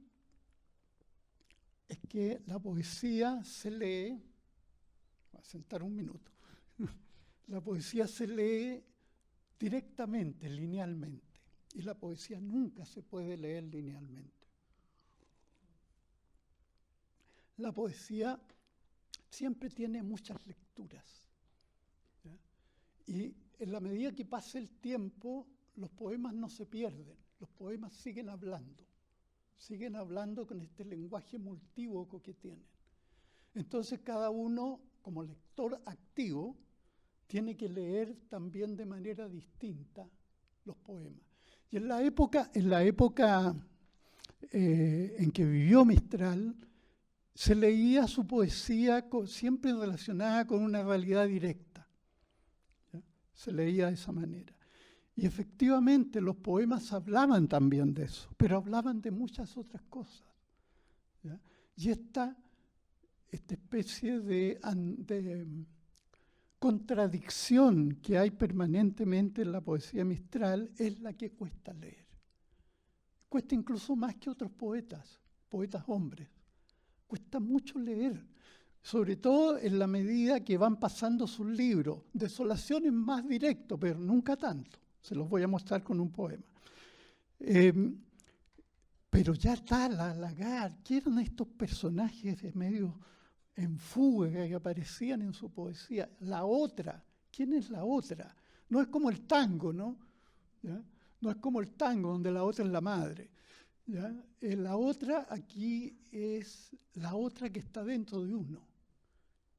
es que la poesía se lee, sentar un minuto. La poesía se lee directamente, linealmente, y la poesía nunca se puede leer linealmente. La poesía siempre tiene muchas lecturas, ¿ya? Y en la medida que pasa el tiempo, los poemas no se pierden, los poemas siguen hablando con este lenguaje multívoco que tienen. Entonces cada uno, como lector activo, tiene que leer también de manera distinta los poemas. Y en la época en que vivió Mistral, se leía su poesía siempre relacionada con una realidad directa, ¿ya? Se leía de esa manera. Y efectivamente los poemas hablaban también de eso, pero hablaban de muchas otras cosas, ¿ya? Y esta especie de contradicción que hay permanentemente en la poesía Mistral es la que cuesta leer. Cuesta incluso más que otros poetas hombres. Cuesta mucho leer, sobre todo en la medida que van pasando sus libros. Desolación es más directo, pero nunca tanto. Se los voy a mostrar con un poema. Pero ya está Lagarde, que eran estos personajes de medio en fuga que aparecían en su poesía. La otra, ¿quién es la otra? No es como el tango, ¿no? ¿Ya? No es como el tango, donde la otra es la madre, ¿ya? La otra aquí es la otra que está dentro de uno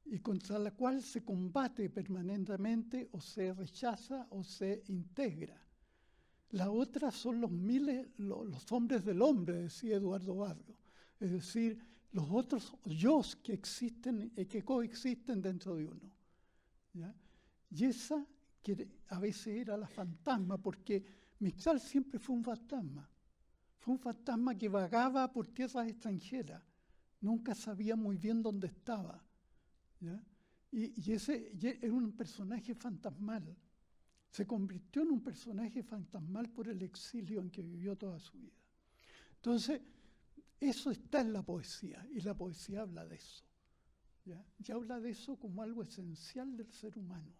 y contra la cual se combate permanentemente o se rechaza o se integra. La otra son los hombres del hombre, decía Eduardo Vargas. Es decir, los otros yos que existen y que coexisten dentro de uno, ¿ya? Y esa que a veces era la fantasma, porque Mistral siempre fue un fantasma. Fue un fantasma que vagaba por tierras extranjeras. Nunca sabía muy bien dónde estaba, ¿ya? Y ese era un personaje fantasmal. Se convirtió en un personaje fantasmal por el exilio en que vivió toda su vida. Entonces, eso está en la poesía, y la poesía habla de eso, ¿ya? Y habla de eso como algo esencial del ser humano.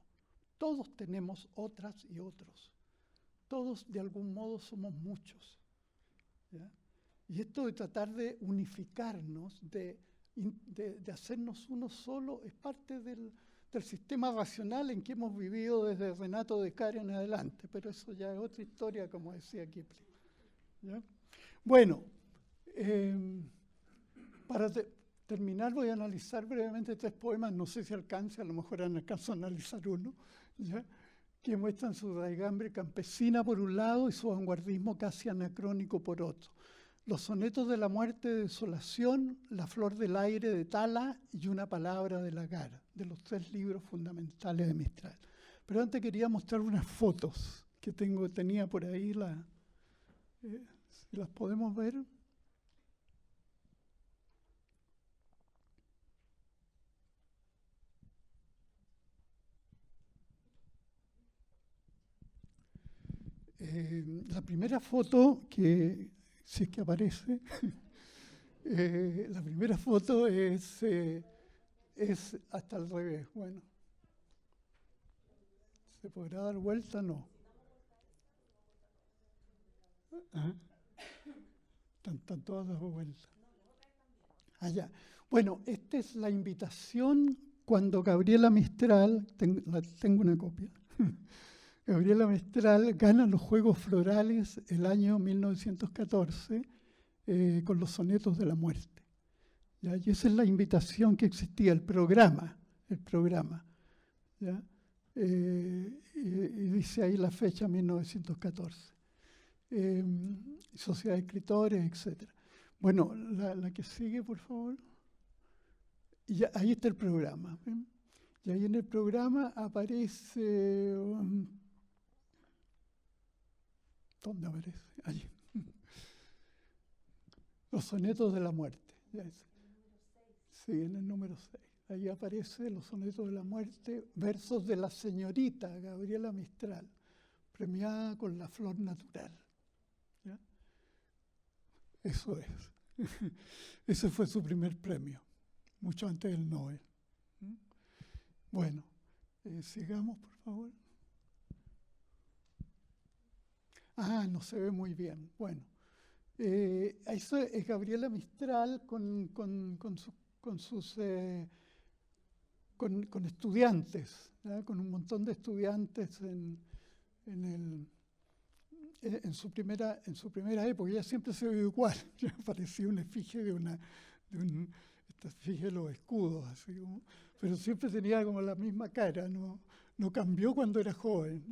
Todos tenemos otras y otros. Todos, de algún modo, somos muchos, ¿ya? Y esto de tratar de unificarnos, de hacernos uno solo, es parte del sistema racional en que hemos vivido desde Renato Descartes en adelante, pero eso ya es otra historia, como decía Kipling, ¿ya? Bueno, para terminar voy a analizar brevemente 3 poemas, no sé si alcance, a lo mejor alcanzo a analizar uno, ¿ya? Que muestran su raigambre campesina por un lado y su vanguardismo casi anacrónico por otro. Los sonetos de la muerte de Desolación, La flor del aire de Tala y Una palabra de Lagarde, de los 3 libros fundamentales de Mistral. Pero antes quería mostrar unas fotos que tenía por ahí, si las podemos ver. La primera foto, que si es que aparece, la primera foto es hasta al revés. Bueno, ¿se podrá dar vuelta? No. ¿Ah? Están todas dadas vueltas. Allá. Bueno, esta es la invitación cuando Gabriela Mistral, tengo una copia, Gabriela Mistral gana los Juegos Florales el año 1914 con los sonetos de la muerte, ¿ya? Y esa es la invitación que existía, el programa, ¿ya? Y dice ahí la fecha 1914. Sociedad de Escritores, etc. Bueno, la que sigue, por favor. Y ahí está el programa, ¿ven? Y ahí en el programa aparece... ¿dónde aparece? Allí. Los sonetos de la muerte. Sí, en el número 6. Ahí aparece los sonetos de la muerte, versos de la señorita Gabriela Mistral, premiada con la flor natural, ¿ya? Eso es. Ese fue su primer premio, mucho antes del Nobel. Bueno, sigamos, por favor. Ah, no se ve muy bien. Bueno, eso es Gabriela Mistral con estudiantes, ¿ya? Con un montón de estudiantes en su primera época. Ella siempre se ve igual, ya parecía una efigie esta efigie de los escudos, así como, pero siempre tenía como la misma cara, no cambió cuando era joven.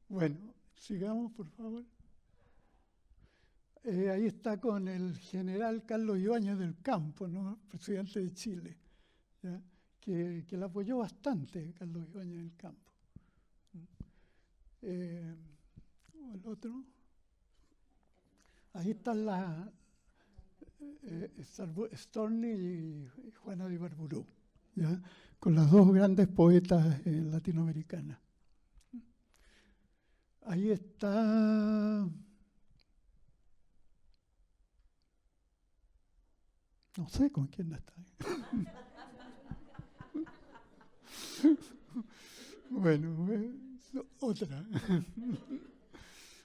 Bueno, sigamos, por favor. Ahí está con el general Carlos Ibáñez del Campo, ¿no? Presidente de Chile, ¿ya? Que la apoyó bastante, Carlos Ibáñez del Campo. El otro. Ahí están Storni y Juana de Ibarburu, ¿ya? Con las dos grandes poetas latinoamericanas. Ahí está, no sé con quién está. Bueno, otra.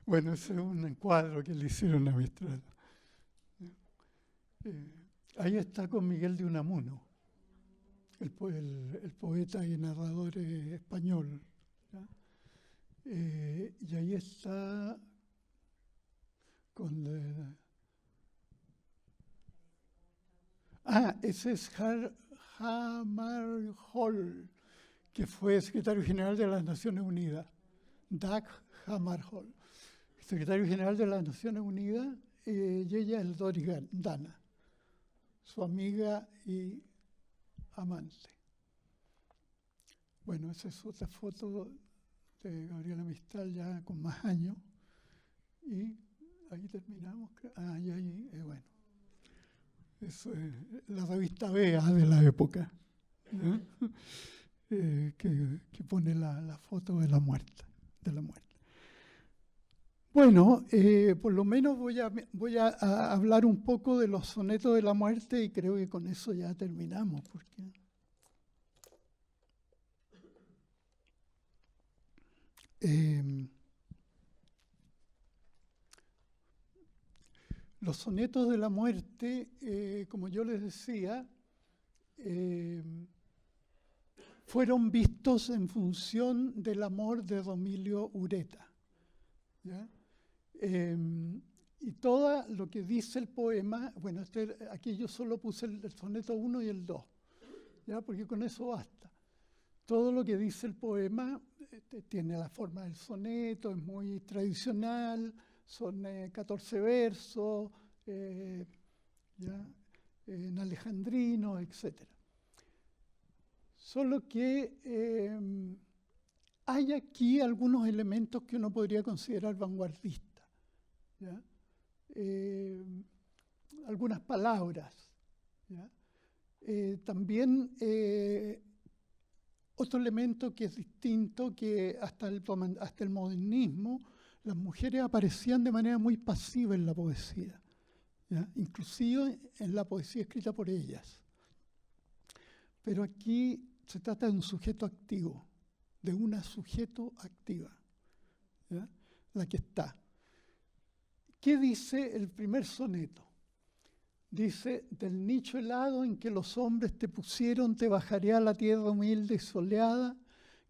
Bueno, ese es un encuadro que le hicieron a Mistral. Ahí está con Miguel de Unamuno, el poeta y narrador español, ¿ya? Y ahí está con... ese es Hammarskjöld, que fue secretario general de las Naciones Unidas. Dag Hammarskjöld, secretario general de las Naciones Unidas, y ella es Doris Dana, su amiga y amante. Bueno, esa es otra foto de Gabriela Mistral ya con más años. Y ahí terminamos. Y ahí, bueno. Eso es la revista Bea de la época, ¿no? Que pone la foto de la muerte. Bueno, por lo menos voy a hablar un poco de los sonetos de la muerte y creo que con eso ya terminamos. Porque los sonetos de la muerte, como yo les decía, fueron vistos en función del amor de Romilio Ureta, ¿ya? Y todo lo que dice el poema, bueno, aquí yo solo puse el soneto 1 y el 2, ¿ya? Porque con eso basta. Todo lo que dice el poema tiene la forma del soneto, es muy tradicional, son 14 versos, en alejandrino, etc. Solo que hay aquí algunos elementos que uno podría considerar vanguardistas, ¿ya? Algunas palabras, ¿ya? También otro elemento que es distinto, que hasta el modernismo, las mujeres aparecían de manera muy pasiva en la poesía, ¿ya? Inclusive en la poesía escrita por ellas. Pero aquí se trata de un sujeto activo, de una sujeto activa, ¿ya? La que está. ¿Qué dice el primer soneto? Dice: del nicho helado en que los hombres te pusieron, te bajaré a la tierra humilde y soleada,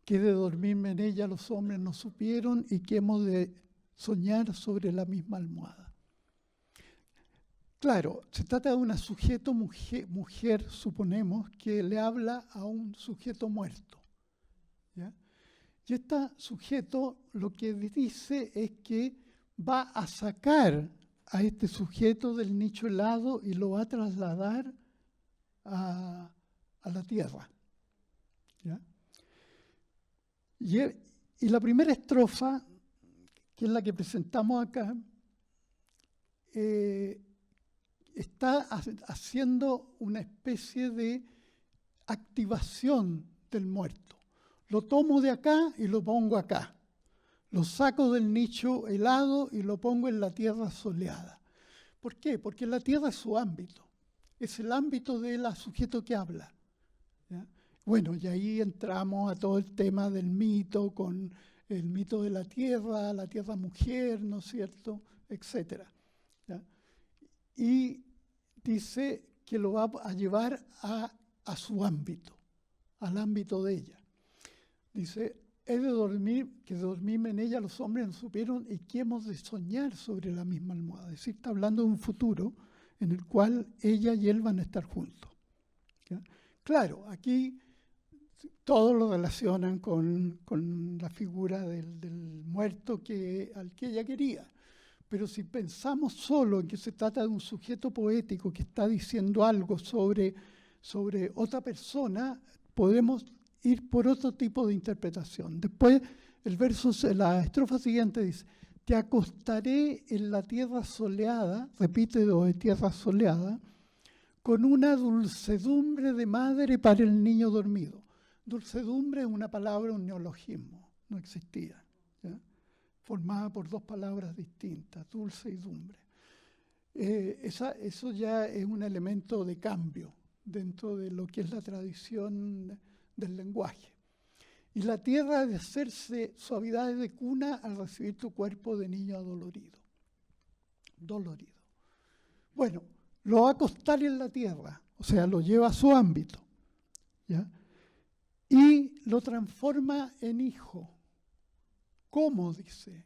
que de dormirme en ella los hombres no supieron y que hemos de soñar sobre la misma almohada. Claro, se trata de una sujeto mujer, suponemos, que le habla a un sujeto muerto, ¿ya? Y este sujeto lo que dice es que va a sacar a este sujeto del nicho helado y lo va a trasladar a la tierra, ¿ya? Y la primera estrofa, que es la que presentamos acá, está haciendo una especie de activación del muerto. Lo tomo de acá y lo pongo acá. Lo saco del nicho helado y lo pongo en la tierra soleada. ¿Por qué? Porque la tierra es su ámbito. Es el ámbito del sujeto que habla, ¿ya? Bueno, y ahí entramos a todo el tema del mito, con el mito de la tierra mujer, ¿no es cierto?, etcétera. ¿Ya? Y dice que lo va a llevar a su ámbito, al ámbito de ella. Dice, he de dormir, que dormirme en ella los hombres no supieron y que hemos de soñar sobre la misma almohada. Es decir, está hablando de un futuro en el cual ella y él van a estar juntos. ¿Ya? Claro, aquí todos lo relacionan con la figura del muerto al que ella quería. Pero si pensamos solo en que se trata de un sujeto poético que está diciendo algo sobre otra persona, podemos ir por otro tipo de interpretación. Después, la estrofa siguiente dice, te acostaré en la tierra soleada, repite lo de tierra soleada, con una dulcedumbre de madre para el niño dormido. Dulcedumbre es una palabra, un neologismo, no existía, ¿ya? Formada por dos palabras distintas, dulce y dumbre. Eso ya es un elemento de cambio dentro de lo que es la tradición del lenguaje. Y la tierra ha de hacerse suavidades de cuna al recibir tu cuerpo de niño adolorido. Dolorido. Bueno, lo va a acostar en la tierra, o sea, lo lleva a su ámbito, ¿ya? Y lo transforma en hijo. ¿Cómo? Dice.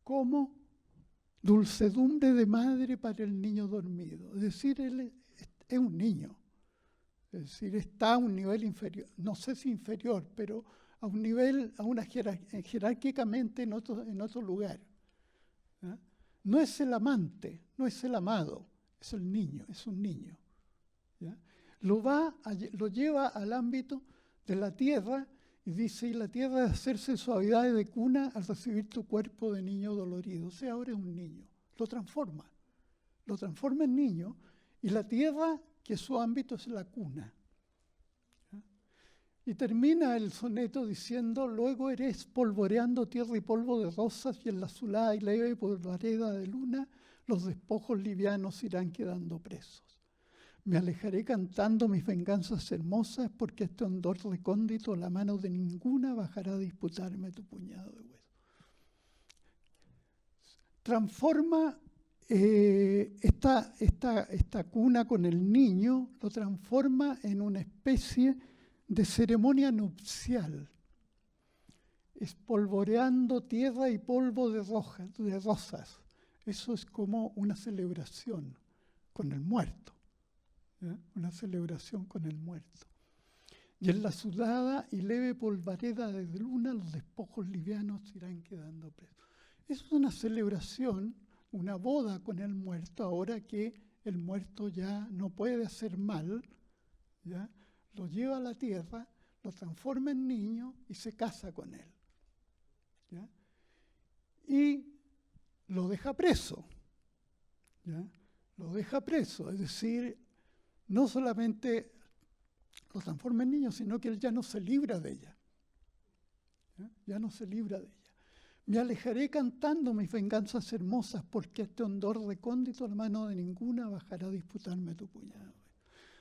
¿Cómo? Dulcedumbre de madre para el niño dormido. Es decir, él es un niño. Es decir, está a un nivel inferior, no sé si inferior, pero a un nivel, jerárquicamente en otro lugar. ¿Ya? No es el amante, no es el amado, es el niño, es un niño. ¿Ya? Lo lleva al ámbito de la tierra y dice, y la tierra de hacerse suavidades de cuna al recibir tu cuerpo de niño dolorido. O sea, ahora es un niño, lo transforma en niño, y la tierra, que su ámbito es la cuna. ¿Ya? Y termina el soneto diciendo, luego eres polvoreando tierra y polvo de rosas, y en la azulada y leve polvareda de luna, los despojos livianos irán quedando presos. Me alejaré cantando mis venganzas hermosas, porque este hondor recóndito, la mano de ninguna bajará a disputarme tu puñado de hueso. Transforma esta cuna con el niño, lo transforma en una especie de ceremonia nupcial, espolvoreando tierra y polvo de rosas. Eso es como una celebración con el muerto. ¿Ya? Una celebración con el muerto. Y en la sudada y leve polvareda de luna, los despojos livianos irán quedando presos. Es una celebración, una boda con el muerto, ahora que el muerto ya no puede hacer mal, ¿ya? Lo lleva a la tierra, lo transforma en niño y se casa con él. ¿Ya? Y lo deja preso. ¿Ya? Lo deja preso, es decir, no solamente lo transforma en niño, sino que él ya no se libra de ella. ¿Ya? Ya no se libra de ella. Me alejaré cantando mis venganzas hermosas, porque este hondor recóndito, la mano de ninguna bajará a disputarme tu puñado.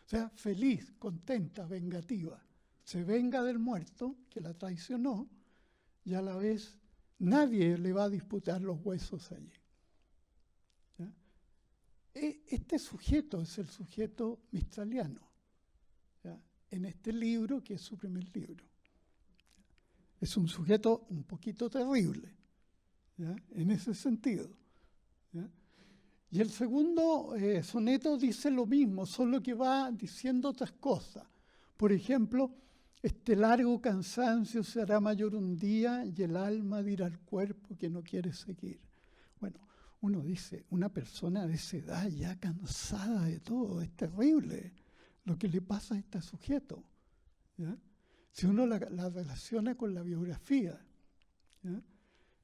O sea, feliz, contenta, vengativa. Se venga del muerto, que la traicionó, y a la vez nadie le va a disputar los huesos allí. ¿Ya? Este sujeto es el sujeto mistraliano, ¿ya? En este libro, que es su primer libro. Es un sujeto un poquito terrible, ¿ya? En ese sentido. ¿Ya? Y el segundo soneto dice lo mismo, solo que va diciendo otras cosas. Por ejemplo, este largo cansancio se hará mayor un día y el alma dirá al cuerpo que no quiere seguir. Bueno, uno dice, una persona de esa edad ya cansada de todo, es terrible lo que le pasa a este sujeto. ¿Ya? Si uno la relaciona con la biografía, ¿ya?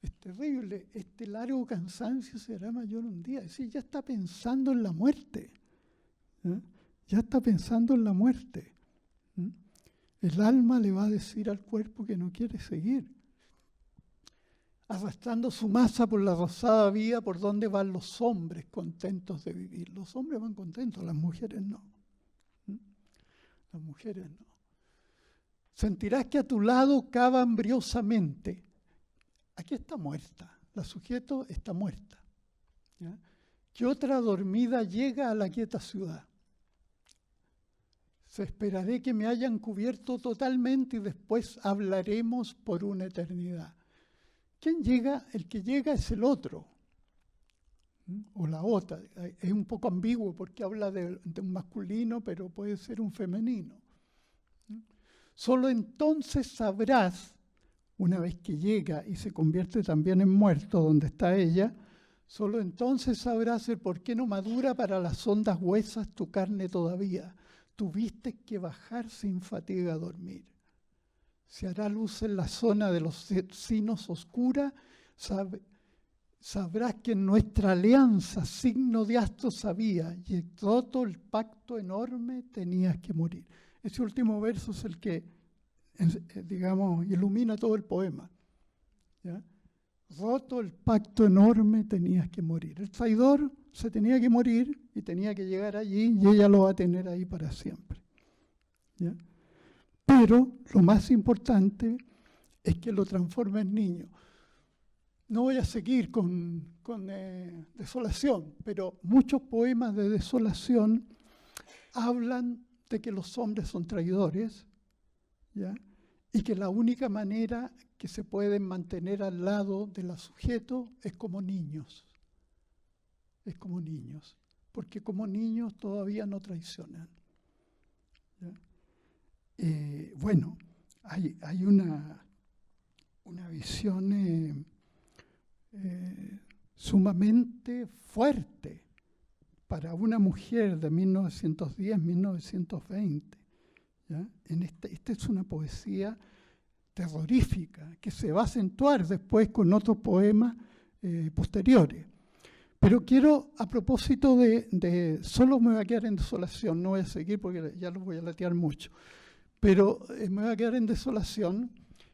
Es terrible, este largo cansancio será mayor un día. Es decir, ya está pensando en la muerte. ¿Ya? Ya está pensando en la muerte. ¿Mm? El alma le va a decir al cuerpo que no quiere seguir. Arrastrando su masa por la rosada vía por donde van los hombres contentos de vivir. Los hombres van contentos, las mujeres no. ¿Mm? Las mujeres no. Sentirás que a tu lado cava hambriosamente. Aquí está muerta, la sujeto está muerta. ¿Ya? Que otra dormida llega a la quieta ciudad. Se esperaré que me hayan cubierto totalmente y después hablaremos por una eternidad. ¿Quién llega? El que llega es el otro. O la otra. Es un poco ambiguo porque habla de un masculino, pero puede ser un femenino. Solo entonces sabrás, una vez que llega y se convierte también en muerto, donde está ella, solo entonces sabrás el por qué no madura para las hondas huesas tu carne todavía. Tuviste que bajar sin fatiga a dormir. Se hará luz en la zona de los sinos oscura, sabrás que en nuestra alianza signo de astros había, y roto el pacto enorme tenías que morir. Ese último verso es el que, digamos, ilumina todo el poema. ¿Ya? Roto el pacto enorme tenías que morir. El traidor se tenía que morir y tenía que llegar allí y ella lo va a tener ahí para siempre. ¿Ya? Pero lo más importante es que lo transforma en niño. No voy a seguir con desolación, pero muchos poemas de desolación hablan de que los hombres son traidores, ¿ya? Y que la única manera que se pueden mantener al lado de la sujeto es como niños. Es como niños, porque como niños todavía no traicionan. ¿Ya? Bueno, hay una visión sumamente fuerte para una mujer de 1910-1920. ¿Ya? Esta es una poesía terrorífica que se va a acentuar después con otros poemas posteriores. Pero quiero, a propósito solo me voy a quedar en desolación, no voy a seguir porque ya los voy a latear mucho, pero me voy a quedar en desolación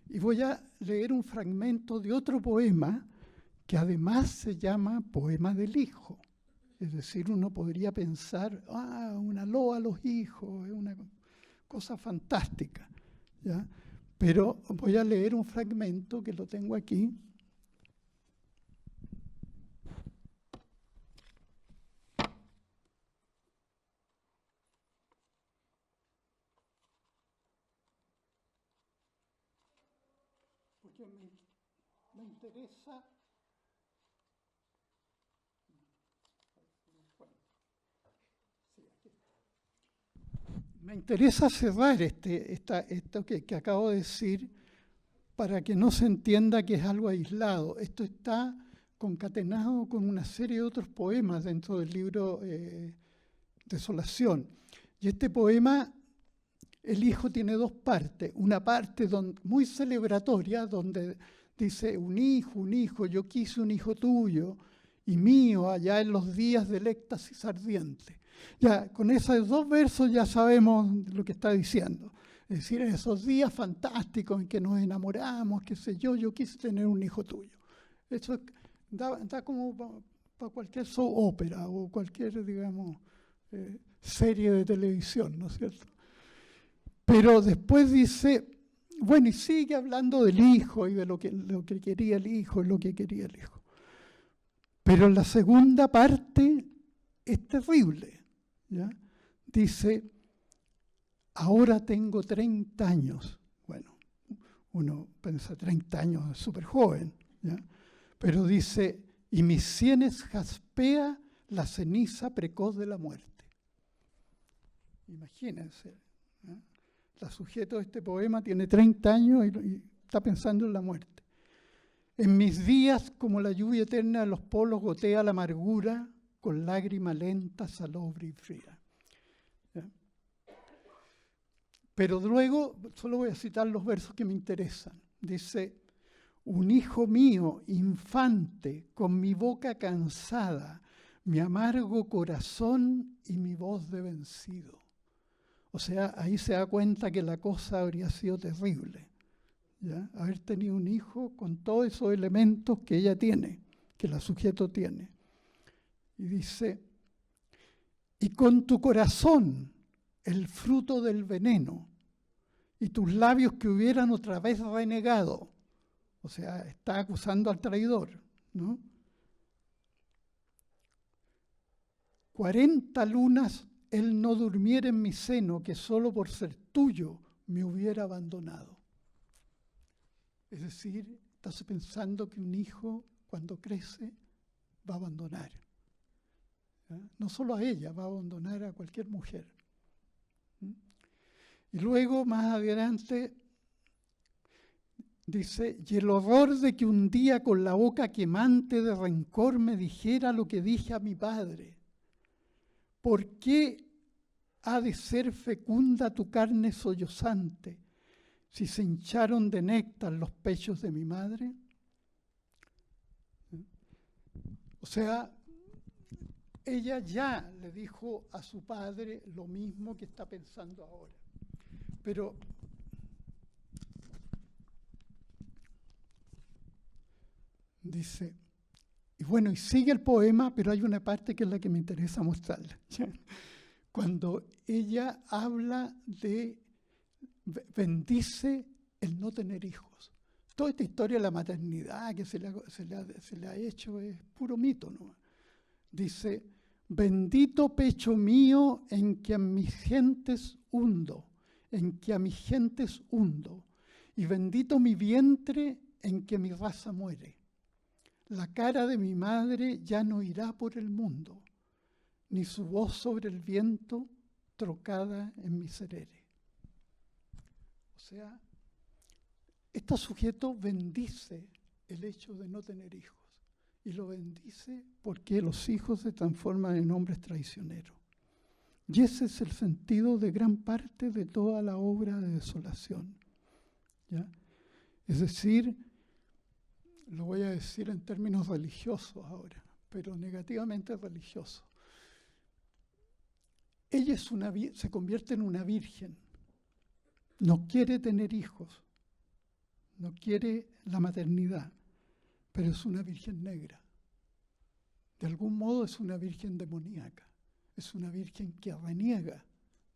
y voy a leer un fragmento de otro poema que además se llama Poema del Hijo. Es decir, uno podría pensar, una loa a los hijos, es una cosa fantástica, ¿ya? Pero voy a leer un fragmento que lo tengo aquí. Porque me interesa. Me interesa cerrar esto que acabo de decir para que no se entienda que es algo aislado. Esto está concatenado con una serie de otros poemas dentro del libro Desolación. Y este poema, el hijo tiene dos partes. Una parte muy celebratoria donde dice, un hijo, yo quise un hijo tuyo y mío allá en los días del éxtasis ardiente. Ya, con esos dos versos ya sabemos lo que está diciendo. Es decir, en esos días fantásticos en que nos enamoramos, qué sé yo quise tener un hijo tuyo. Eso da como para cualquier soap ópera o cualquier, digamos, serie de televisión, ¿no es cierto? Pero después dice, bueno, y sigue hablando del hijo y de lo que quería el hijo y lo que quería el hijo. Pero la segunda parte es terrible. ¿Ya? Dice, ahora tengo 30 años. Bueno, uno piensa 30 años, es súper joven. ¿Ya? Pero dice, y mis sienes jaspea la ceniza precoz de la muerte. Imagínense. ¿Ya? La sujeto de este poema tiene 30 años y está pensando en la muerte. En mis días, como la lluvia eterna de los polos, gotea la amargura con lágrima lenta, salobre y fría. ¿Ya? Pero luego, solo voy a citar los versos que me interesan. Dice, un hijo mío, infante, con mi boca cansada, mi amargo corazón y mi voz de vencido. O sea, ahí se da cuenta que la cosa habría sido terrible. ¿Ya? Haber tenido un hijo con todos esos elementos que ella tiene, que la sujeto tiene. Y dice, y con tu corazón, el fruto del veneno, y tus labios que hubieran otra vez renegado. O sea, está acusando al traidor, ¿no? 40 lunas él no durmiera en mi seno, que solo por ser tuyo me hubiera abandonado. Es decir, estás pensando que un hijo, cuando crece, va a abandonar. ¿Ya? No solo a ella, va a abandonar a cualquier mujer. Y luego, más adelante, dice, y el horror de que un día con la boca quemante de rencor me dijera lo que dije a mi padre. ¿Por qué ha de ser fecunda tu carne sollozante si se hincharon de néctar los pechos de mi madre? O sea, ella ya le dijo a su padre lo mismo que está pensando ahora. Pero dice, y bueno, y sigue el poema, pero hay una parte que es la que me interesa mostrarla. Cuando ella habla de, bendice el no tener hijos. Toda esta historia de la maternidad que se le ha hecho es puro mito, ¿no? Dice, bendito pecho mío en que a mis gentes hundo, y bendito mi vientre en que mi raza muere. La cara de mi madre ya no irá por el mundo, ni su voz sobre el viento trocada en miserere. O sea, este sujeto bendice el hecho de no tener hijos, y lo bendice porque los hijos se transforman en hombres traicioneros. Y ese es el sentido de gran parte de toda la obra de Desolación. ¿Ya? Es decir, lo voy a decir en términos religiosos ahora, pero negativamente religiosos. Ella se convierte en una virgen, no quiere tener hijos, no quiere la maternidad, pero es una virgen negra. De algún modo es una virgen demoníaca, es una virgen que reniega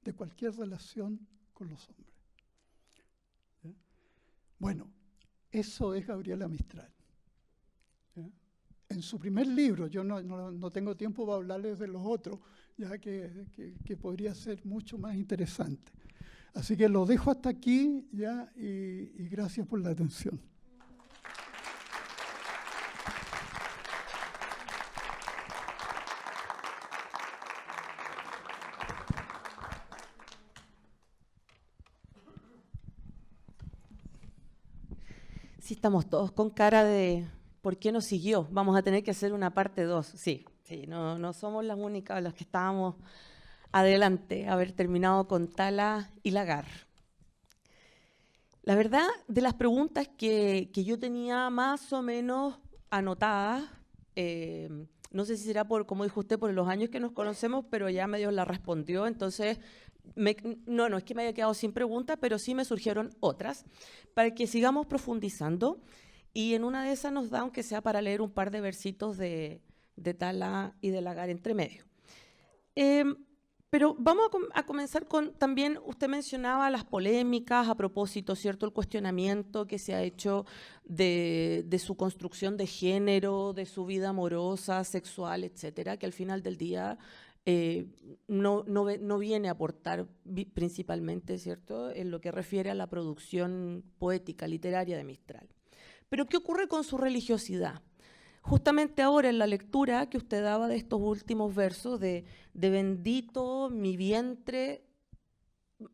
de cualquier relación con los hombres. ¿Ya? Bueno, eso es Gabriela Mistral. ¿Ya? En su primer libro, yo no tengo tiempo para hablarles de los otros, ya que podría ser mucho más interesante. Así que lo dejo hasta aquí, ya, y gracias por la atención. Sí, estamos todos con cara de ¿por qué no siguió? Vamos a tener que hacer una parte 2. Sí, no somos las únicas las que estábamos adelante, haber terminado con Tala y Lagar. La verdad, de las preguntas que yo tenía más o menos anotadas, no sé si será por, como dijo usted, por los años que nos conocemos, pero ya medio la respondió, entonces no es que me haya quedado sin preguntas, pero sí me surgieron otras, para que sigamos profundizando, y en una de esas nos da, aunque sea para leer un par de versitos de Tala y de Lagar entre medio. Pero vamos a comenzar con, también usted mencionaba las polémicas a propósito, ¿cierto? El cuestionamiento que se ha hecho de su construcción de género, de su vida amorosa, sexual, etcétera, que al final del día no viene a aportar principalmente, ¿cierto?, en lo que refiere a la producción poética, literaria de Mistral. Pero ¿qué ocurre con su religiosidad? Justamente ahora en la lectura que usted daba de estos últimos versos de bendito mi vientre,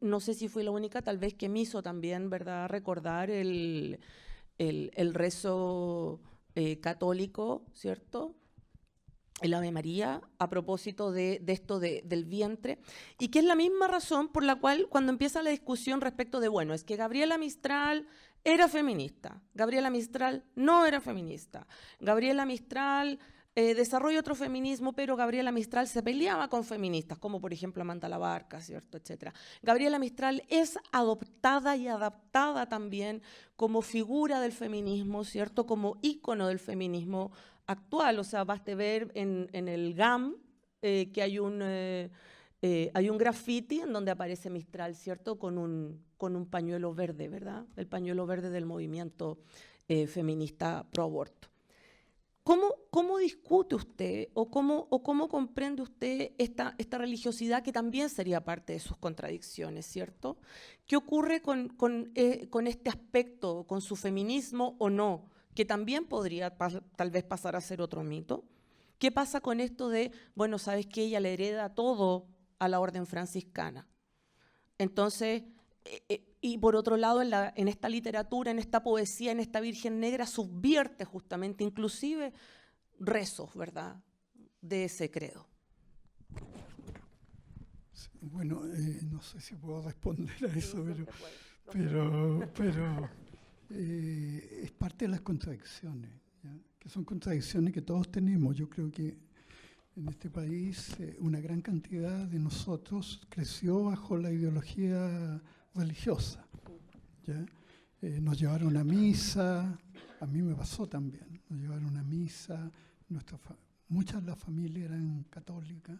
no sé si fui la única, tal vez que me hizo también, ¿verdad?, recordar el rezo católico, ¿cierto?, el Ave María, a propósito de esto del vientre, y que es la misma razón por la cual cuando empieza la discusión respecto de, bueno, es que Gabriela Mistral era feminista, Gabriela Mistral no era feminista, Gabriela Mistral desarrolla otro feminismo, pero Gabriela Mistral se peleaba con feministas, como por ejemplo Amanda Labarca, ¿cierto?, etcétera. Gabriela Mistral es adoptada y adaptada también como figura del feminismo, ¿cierto?, como ícono del feminismo actual. O sea, baste ver en el GAM que hay Hay un graffiti en donde aparece Mistral, ¿cierto? Con un pañuelo verde, ¿verdad? El pañuelo verde del movimiento feminista pro aborto. ¿Cómo discute usted o cómo comprende usted esta religiosidad que también sería parte de sus contradicciones, ¿cierto? ¿Qué ocurre con este aspecto, con su feminismo o no, que también podría tal vez pasar a ser otro mito? ¿Qué pasa con esto de, bueno, sabes que ella le hereda todo a la orden franciscana? Entonces, y por otro lado, en esta literatura, en esta poesía, en esta Virgen Negra, subvierte justamente, inclusive, rezos, ¿verdad?, de ese credo. Sí, bueno, no sé si puedo responder a eso, pero es parte de las contradicciones, ¿ya? Que son contradicciones que todos tenemos. Yo creo que en este país una gran cantidad de nosotros creció bajo la ideología religiosa, ¿ya? Nos llevaron a misa, a mí me pasó también, nos llevaron a misa, muchas de las familias eran católicas.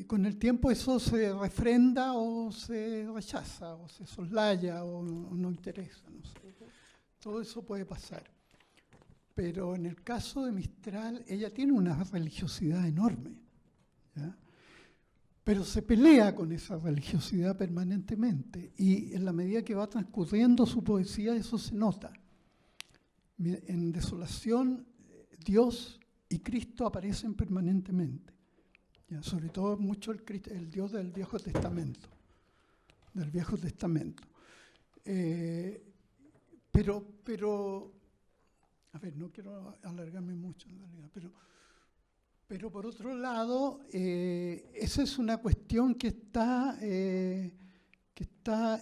Con el tiempo eso se refrenda o se rechaza, o se soslaya, o no interesa, no sé. Todo eso puede pasar. Pero en el caso de Mistral, ella tiene una religiosidad enorme, ¿ya? Pero se pelea con esa religiosidad permanentemente, y en la medida que va transcurriendo su poesía, eso se nota. En Desolación, Dios y Cristo aparecen permanentemente, ¿ya? Sobre todo mucho el Dios del Viejo Testamento, pero a ver, no quiero alargarme mucho en realidad, pero por otro lado, esa es una cuestión que está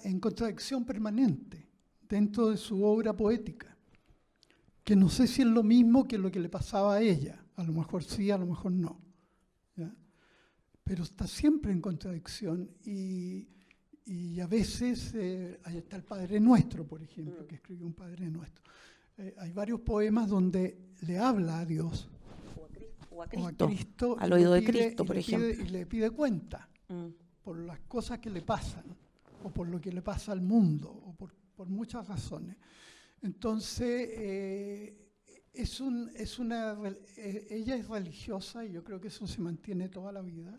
en contradicción permanente dentro de su obra poética, que no sé si es lo mismo que lo que le pasaba a ella, a lo mejor sí, a lo mejor no, ¿ya? Pero está siempre en contradicción, y a veces, ahí está el Padre Nuestro, por ejemplo, que escribió un Padre Nuestro. Hay varios poemas donde le habla a Dios o a Cristo, al al oído de Cristo, por ejemplo. Y le pide cuenta por las cosas que le pasan, o por lo que le pasa al mundo, o por muchas razones. Entonces, ella es religiosa, y yo creo que eso se mantiene toda la vida,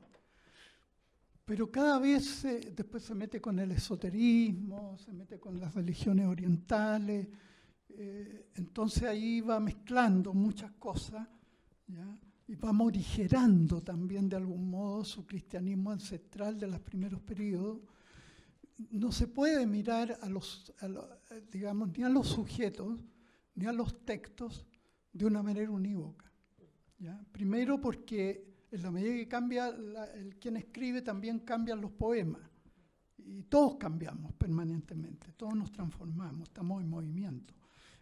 pero cada vez después se mete con el esoterismo, se mete con las religiones orientales. Entonces ahí va mezclando muchas cosas, ¿ya? Y va morigerando también de algún modo su cristianismo ancestral de los primeros periodos. No se puede mirar digamos, ni a los sujetos ni a los textos de una manera unívoca, ¿ya? Primero porque en la medida que cambia quien escribe, también cambian los poemas, y todos cambiamos permanentemente, todos nos transformamos, estamos en movimiento.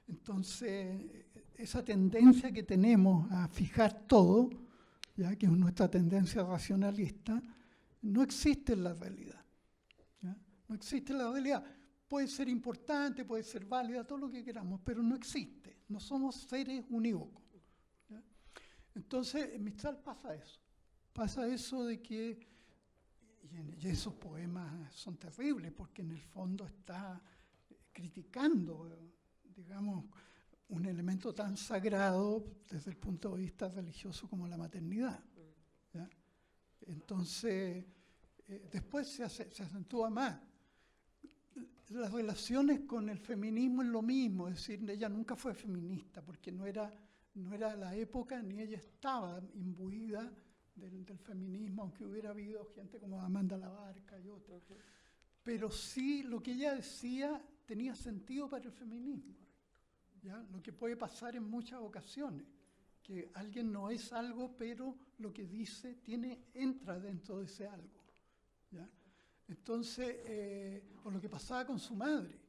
Entonces, esa tendencia que tenemos a fijar todo, ¿ya?, que es nuestra tendencia racionalista, no existe en la realidad, ¿ya? No existe en la realidad. Puede ser importante, puede ser válida, todo lo que queramos, pero no existe. No somos seres unívocos, ¿ya? Entonces, en Mistral pasa eso de que, y esos poemas son terribles, porque en el fondo está criticando, digamos, un elemento tan sagrado desde el punto de vista religioso como la maternidad, ¿ya? Entonces, después se acentúa más. Las relaciones con el feminismo es lo mismo, es decir, ella nunca fue feminista, porque no era la época, ni ella estaba imbuida del feminismo, aunque hubiera habido gente como Amanda Labarca y otros. Pero sí, lo que ella decía tenía sentido para el feminismo, ¿ya? Lo que puede pasar en muchas ocasiones, que alguien no es algo, pero lo que dice entra dentro de ese algo, ¿ya? Entonces, o lo que pasaba con su madre,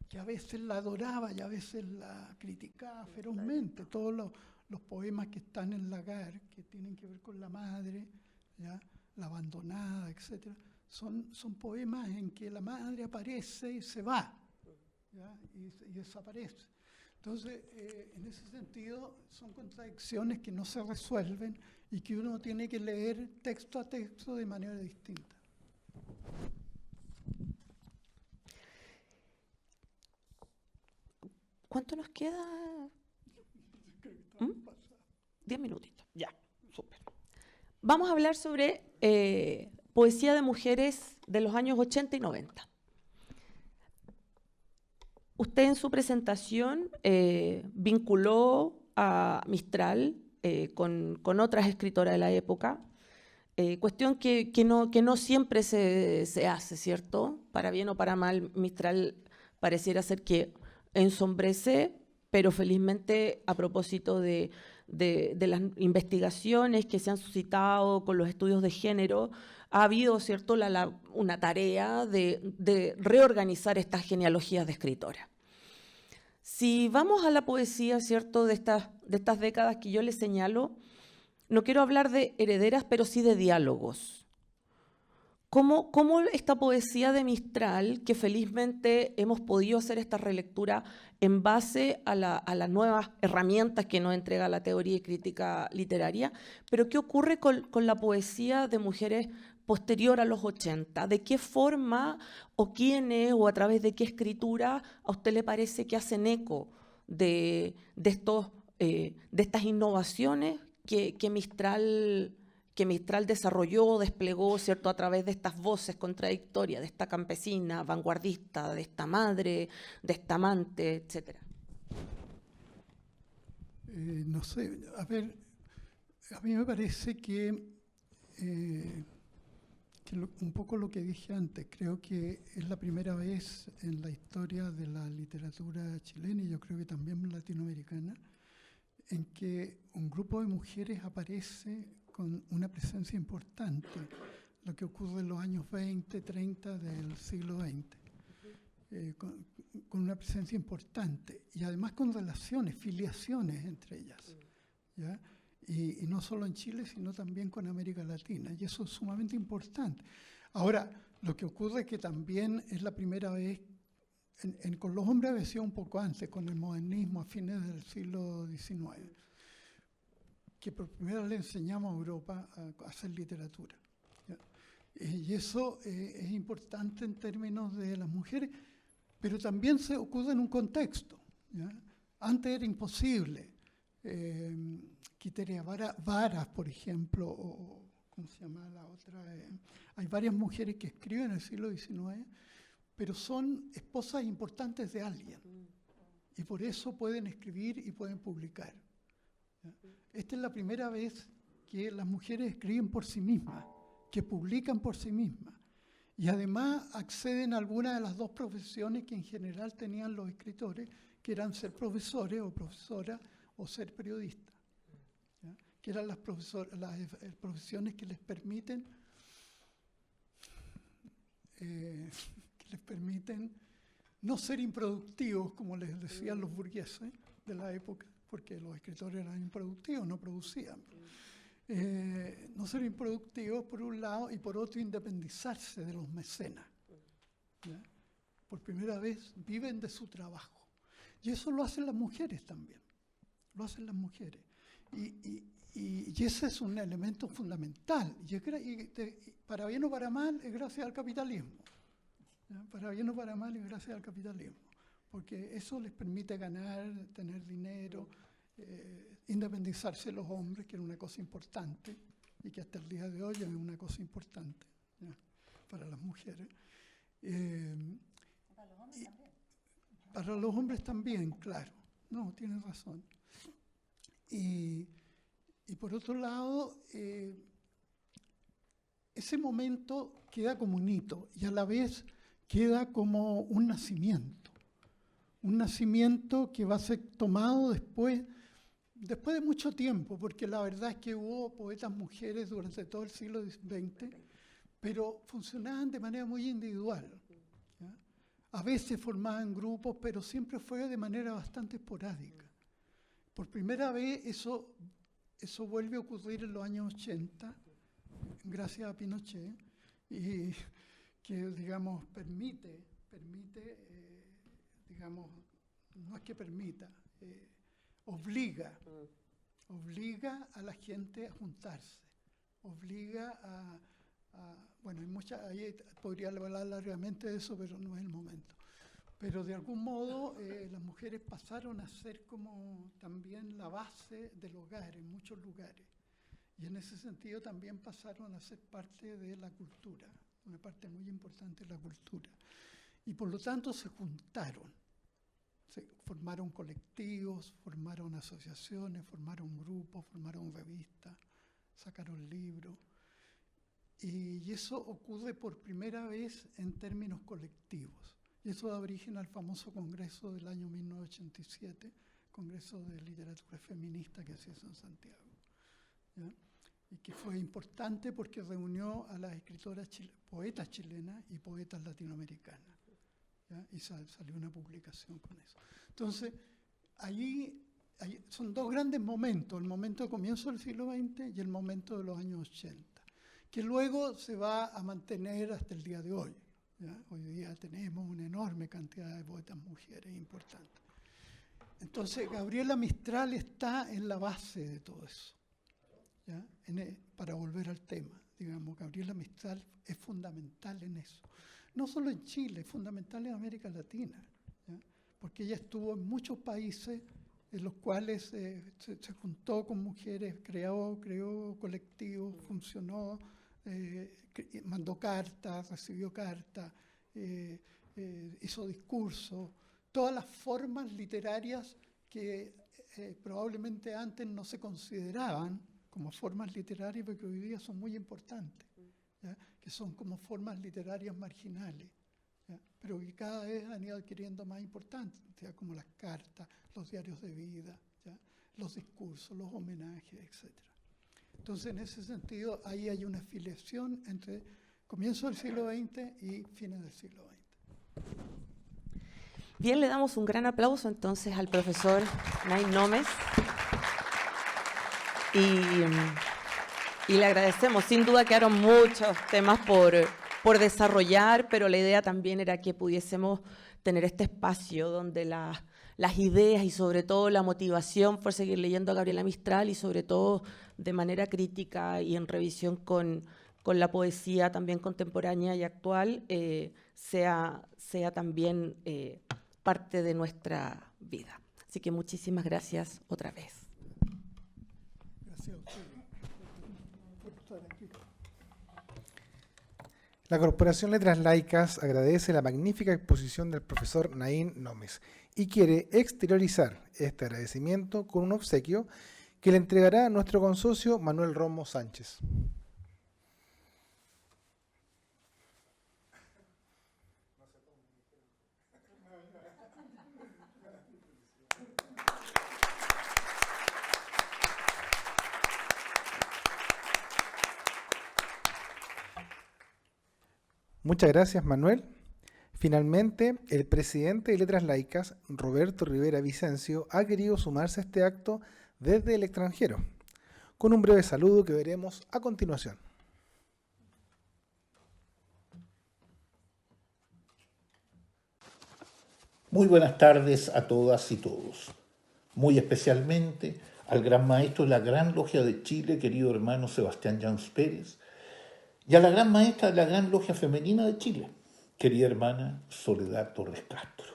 que a veces la adoraba y a veces la criticaba ferozmente. Todos los poemas que están en Lagar, que tienen que ver con la madre, ¿ya?, la abandonada, etc., son poemas en que la madre aparece y se va, ¿ya?, y desaparece. Entonces, en ese sentido, son contradicciones que no se resuelven y que uno tiene que leer texto a texto de manera distinta. ¿Cuánto nos queda? 10 minutitos, ya, súper. Vamos a hablar sobre poesía de mujeres de los años 80 y 90. Usted en su presentación vinculó a Mistral con otras escritoras de la época, cuestión que no siempre se hace, ¿cierto? Para bien o para mal, Mistral pareciera ser que ensombrece, pero felizmente a propósito de las investigaciones que se han suscitado con los estudios de género, ha habido, ¿cierto?, una tarea de reorganizar estas genealogías de escritoras. Si vamos a la poesía, ¿cierto?, de estas décadas que yo les señalo, no quiero hablar de herederas, pero sí de diálogos. ¿Cómo esta poesía de Mistral, que felizmente hemos podido hacer esta relectura en base a las nuevas herramientas que nos entrega la teoría y crítica literaria, pero qué ocurre con la poesía de mujeres posterior a los 80? ¿De qué forma o quiénes o a través de qué escritura a usted le parece que hacen eco de estas innovaciones que Mistral desarrolló, desplegó, ¿cierto?, a través de estas voces contradictorias, de esta campesina, vanguardista, de esta madre, de esta amante, etcétera? No sé, a ver, a mí me parece que un poco lo que dije antes, creo que es la primera vez en la historia de la literatura chilena y yo creo que también latinoamericana, en que un grupo de mujeres aparece con una presencia importante, lo que ocurre en los años 20, 30 del siglo XX, con una presencia importante y además con relaciones, filiaciones entre ellas, ¿ya? Y no solo en Chile, sino también con América Latina, y eso es sumamente importante. Ahora, lo que ocurre es que también es la primera vez, con los hombres había sido un poco antes, con el modernismo a fines del siglo XIX, que por primera vez le enseñamos a Europa a hacer literatura, ¿ya? Y eso es importante en términos de las mujeres, pero también se ocurre en un contexto, ¿ya? Antes era imposible. Quiteria Varas, por ejemplo, o ¿cómo se llama la otra? Hay varias mujeres que escriben en el siglo XIX, pero son esposas importantes de alguien, y por eso pueden escribir y pueden publicar. Esta es la primera vez que las mujeres escriben por sí mismas, que publican por sí mismas, y además acceden a alguna de las dos profesiones que en general tenían los escritores, que eran ser profesores o profesoras o ser periodistas, ¿ya? Que eran las profesiones que les permiten no ser improductivos, como les decían los burgueses de la época, porque los escritores eran improductivos, no producían. No ser improductivos por un lado y por otro independizarse de los mecenas, ¿ya? Por primera vez viven de su trabajo. Y eso lo hacen las mujeres también, lo hacen las mujeres. Y ese es un elemento fundamental. Para bien o para mal es gracias al capitalismo. ¿Ya? Para bien o para mal es gracias al capitalismo. Porque eso les permite ganar, tener dinero, independizarse de los hombres, que era una cosa importante, y que hasta el día de hoy es una cosa importante, ¿ya? Para las mujeres. Para los hombres también. Para los hombres también, claro. No, tienes razón. Y por otro lado, ese momento queda como un hito y a la vez queda como un nacimiento que va a ser tomado después de mucho tiempo, porque la verdad es que hubo poetas mujeres durante todo el siglo XX, pero funcionaban de manera muy individual, ¿ya? A veces formaban grupos, pero siempre fue de manera bastante esporádica. Por primera vez eso vuelve a ocurrir en los años 80, gracias a Pinochet, y que, digamos, permite, digamos, no es que permita, obliga a la gente a juntarse, obliga bueno, ahí podría hablar largamente de eso, pero no es el momento. Pero de algún modo las mujeres pasaron a ser como también la base del hogar en muchos lugares. Y en ese sentido también pasaron a ser parte de la cultura, una parte muy importante de la cultura. Y por lo tanto se juntaron, se formaron colectivos, formaron asociaciones, formaron grupos, formaron revistas, sacaron libros. Y eso ocurre por primera vez en términos colectivos. Y eso da origen al famoso congreso del año 1987, Congreso de Literatura Feminista que se hizo en Santiago, ¿ya? Y que fue importante porque reunió a las escritoras poetas chilenas y poetas latinoamericanas, ¿ya? Y salió una publicación con eso. Entonces, ahí son dos grandes momentos, el momento de comienzo del siglo XX y el momento de los años 80, que luego se va a mantener hasta el día de hoy, ¿ya? Hoy día tenemos una enorme cantidad de poetas mujeres importantes. Entonces, Gabriela Mistral está en la base de todo eso, ¿ya? Para volver al tema, digamos, Gabriela Mistral es fundamental en eso. No solo en Chile, es fundamental en América Latina, ¿ya? Porque ella estuvo en muchos países en los cuales se juntó con mujeres, creó colectivos, funcionó, mandó cartas, recibió cartas, hizo discursos, todas las formas literarias que probablemente antes no se consideraban como formas literarias, porque hoy día son muy importantes, ¿ya? Que son como formas literarias marginales, ¿ya? Pero que cada vez han ido adquiriendo más importancia, ¿ya? Como las cartas, los diarios de vida, ¿ya? Los discursos, los homenajes, etc. Entonces, en ese sentido, ahí hay una filiación entre comienzo del siglo XX y fines del siglo XX. Bien, le damos un gran aplauso entonces al profesor Nain Nómez y le agradecemos. Sin duda quedaron muchos temas por desarrollar, pero la idea también era que pudiésemos tener este espacio donde las ideas y sobre todo la motivación por seguir leyendo a Gabriela Mistral y sobre todo de manera crítica y en revisión con la poesía también contemporánea y actual sea también parte de nuestra vida. Así que muchísimas gracias otra vez. Gracias a ustedes por estar aquí. La Corporación Letras Laicas agradece la magnífica exposición del profesor Nain Nómez y quiere exteriorizar este agradecimiento con un obsequio que le entregará a nuestro consocio Manuel Romo Sánchez. Muchas gracias, Manuel. Finalmente, el presidente de Letras Laicas, Roberto Rivera Vicencio, ha querido sumarse a este acto desde el extranjero, con un breve saludo que veremos a continuación. Muy buenas tardes a todas y todos, muy especialmente al gran maestro de la Gran Logia de Chile, querido hermano Sebastián Llanos Pérez, y a la gran maestra de la Gran Logia Femenina de Chile, querida hermana Soledad Torres Castro.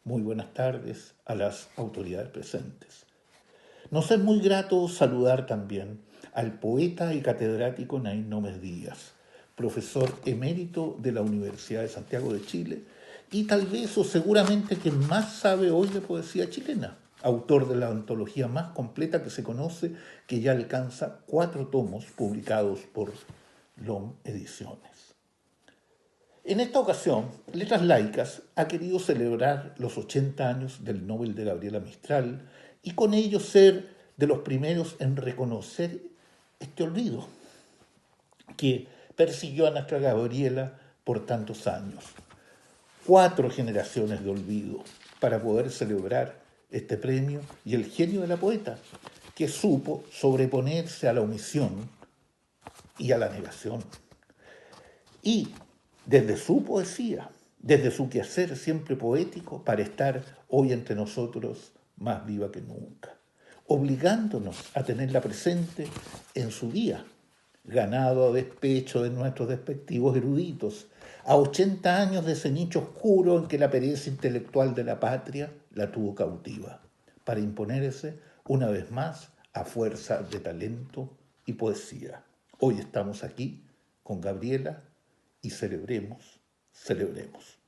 Muy buenas tardes a las autoridades presentes. Nos es muy grato saludar también al poeta y catedrático Nain Nómez Díaz, profesor emérito de la Universidad de Santiago de Chile y tal vez o seguramente quien más sabe hoy de poesía chilena, autor de la antología más completa que se conoce, que ya alcanza 4 tomos publicados por LOM Ediciones. En esta ocasión, Letras Laicas ha querido celebrar los 80 años del Nobel de Gabriela Mistral y con ello ser de los primeros en reconocer este olvido que persiguió a nuestra Gabriela por tantos años. 4 generaciones de olvido para poder celebrar este premio y el genio de la poeta, que supo sobreponerse a la omisión y a la negación. Y desde su poesía, desde su quehacer siempre poético, para estar hoy entre nosotros, más viva que nunca, obligándonos a tenerla presente en su día, ganado a despecho de nuestros despectivos eruditos, a 80 años de ese nicho oscuro en que la pereza intelectual de la patria la tuvo cautiva, para imponerse una vez más a fuerza de talento y poesía. Hoy estamos aquí con Gabriela y celebremos, celebremos.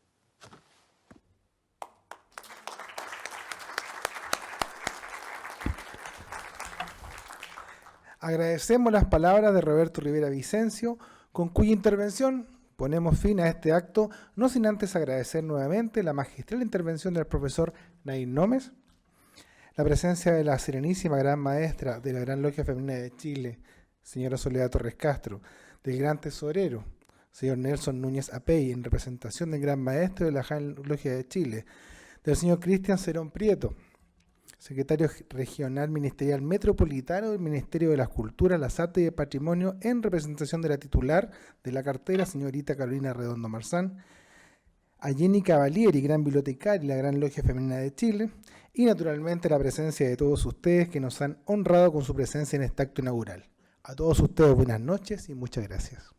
Agradecemos las palabras de Roberto Rivera Vicencio, con cuya intervención ponemos fin a este acto, no sin antes agradecer nuevamente la magistral intervención del profesor Nain Nómez, la presencia de la Serenísima Gran Maestra de la Gran Logia Femenina de Chile, señora Soledad Torres Castro, del Gran Tesorero, señor Nelson Núñez Apey, en representación del Gran Maestro de la Gran Logia de Chile, del señor Cristian Cerón Prieto, secretario regional ministerial metropolitano del Ministerio de las Culturas, las Artes y el Patrimonio, en representación de la titular de la cartera, señorita Carolina Redondo Marzán, a Jenny Cavalieri, gran bibliotecaria de la Gran Logia Femenina de Chile, y naturalmente la presencia de todos ustedes que nos han honrado con su presencia en este acto inaugural. A todos ustedes buenas noches y muchas gracias.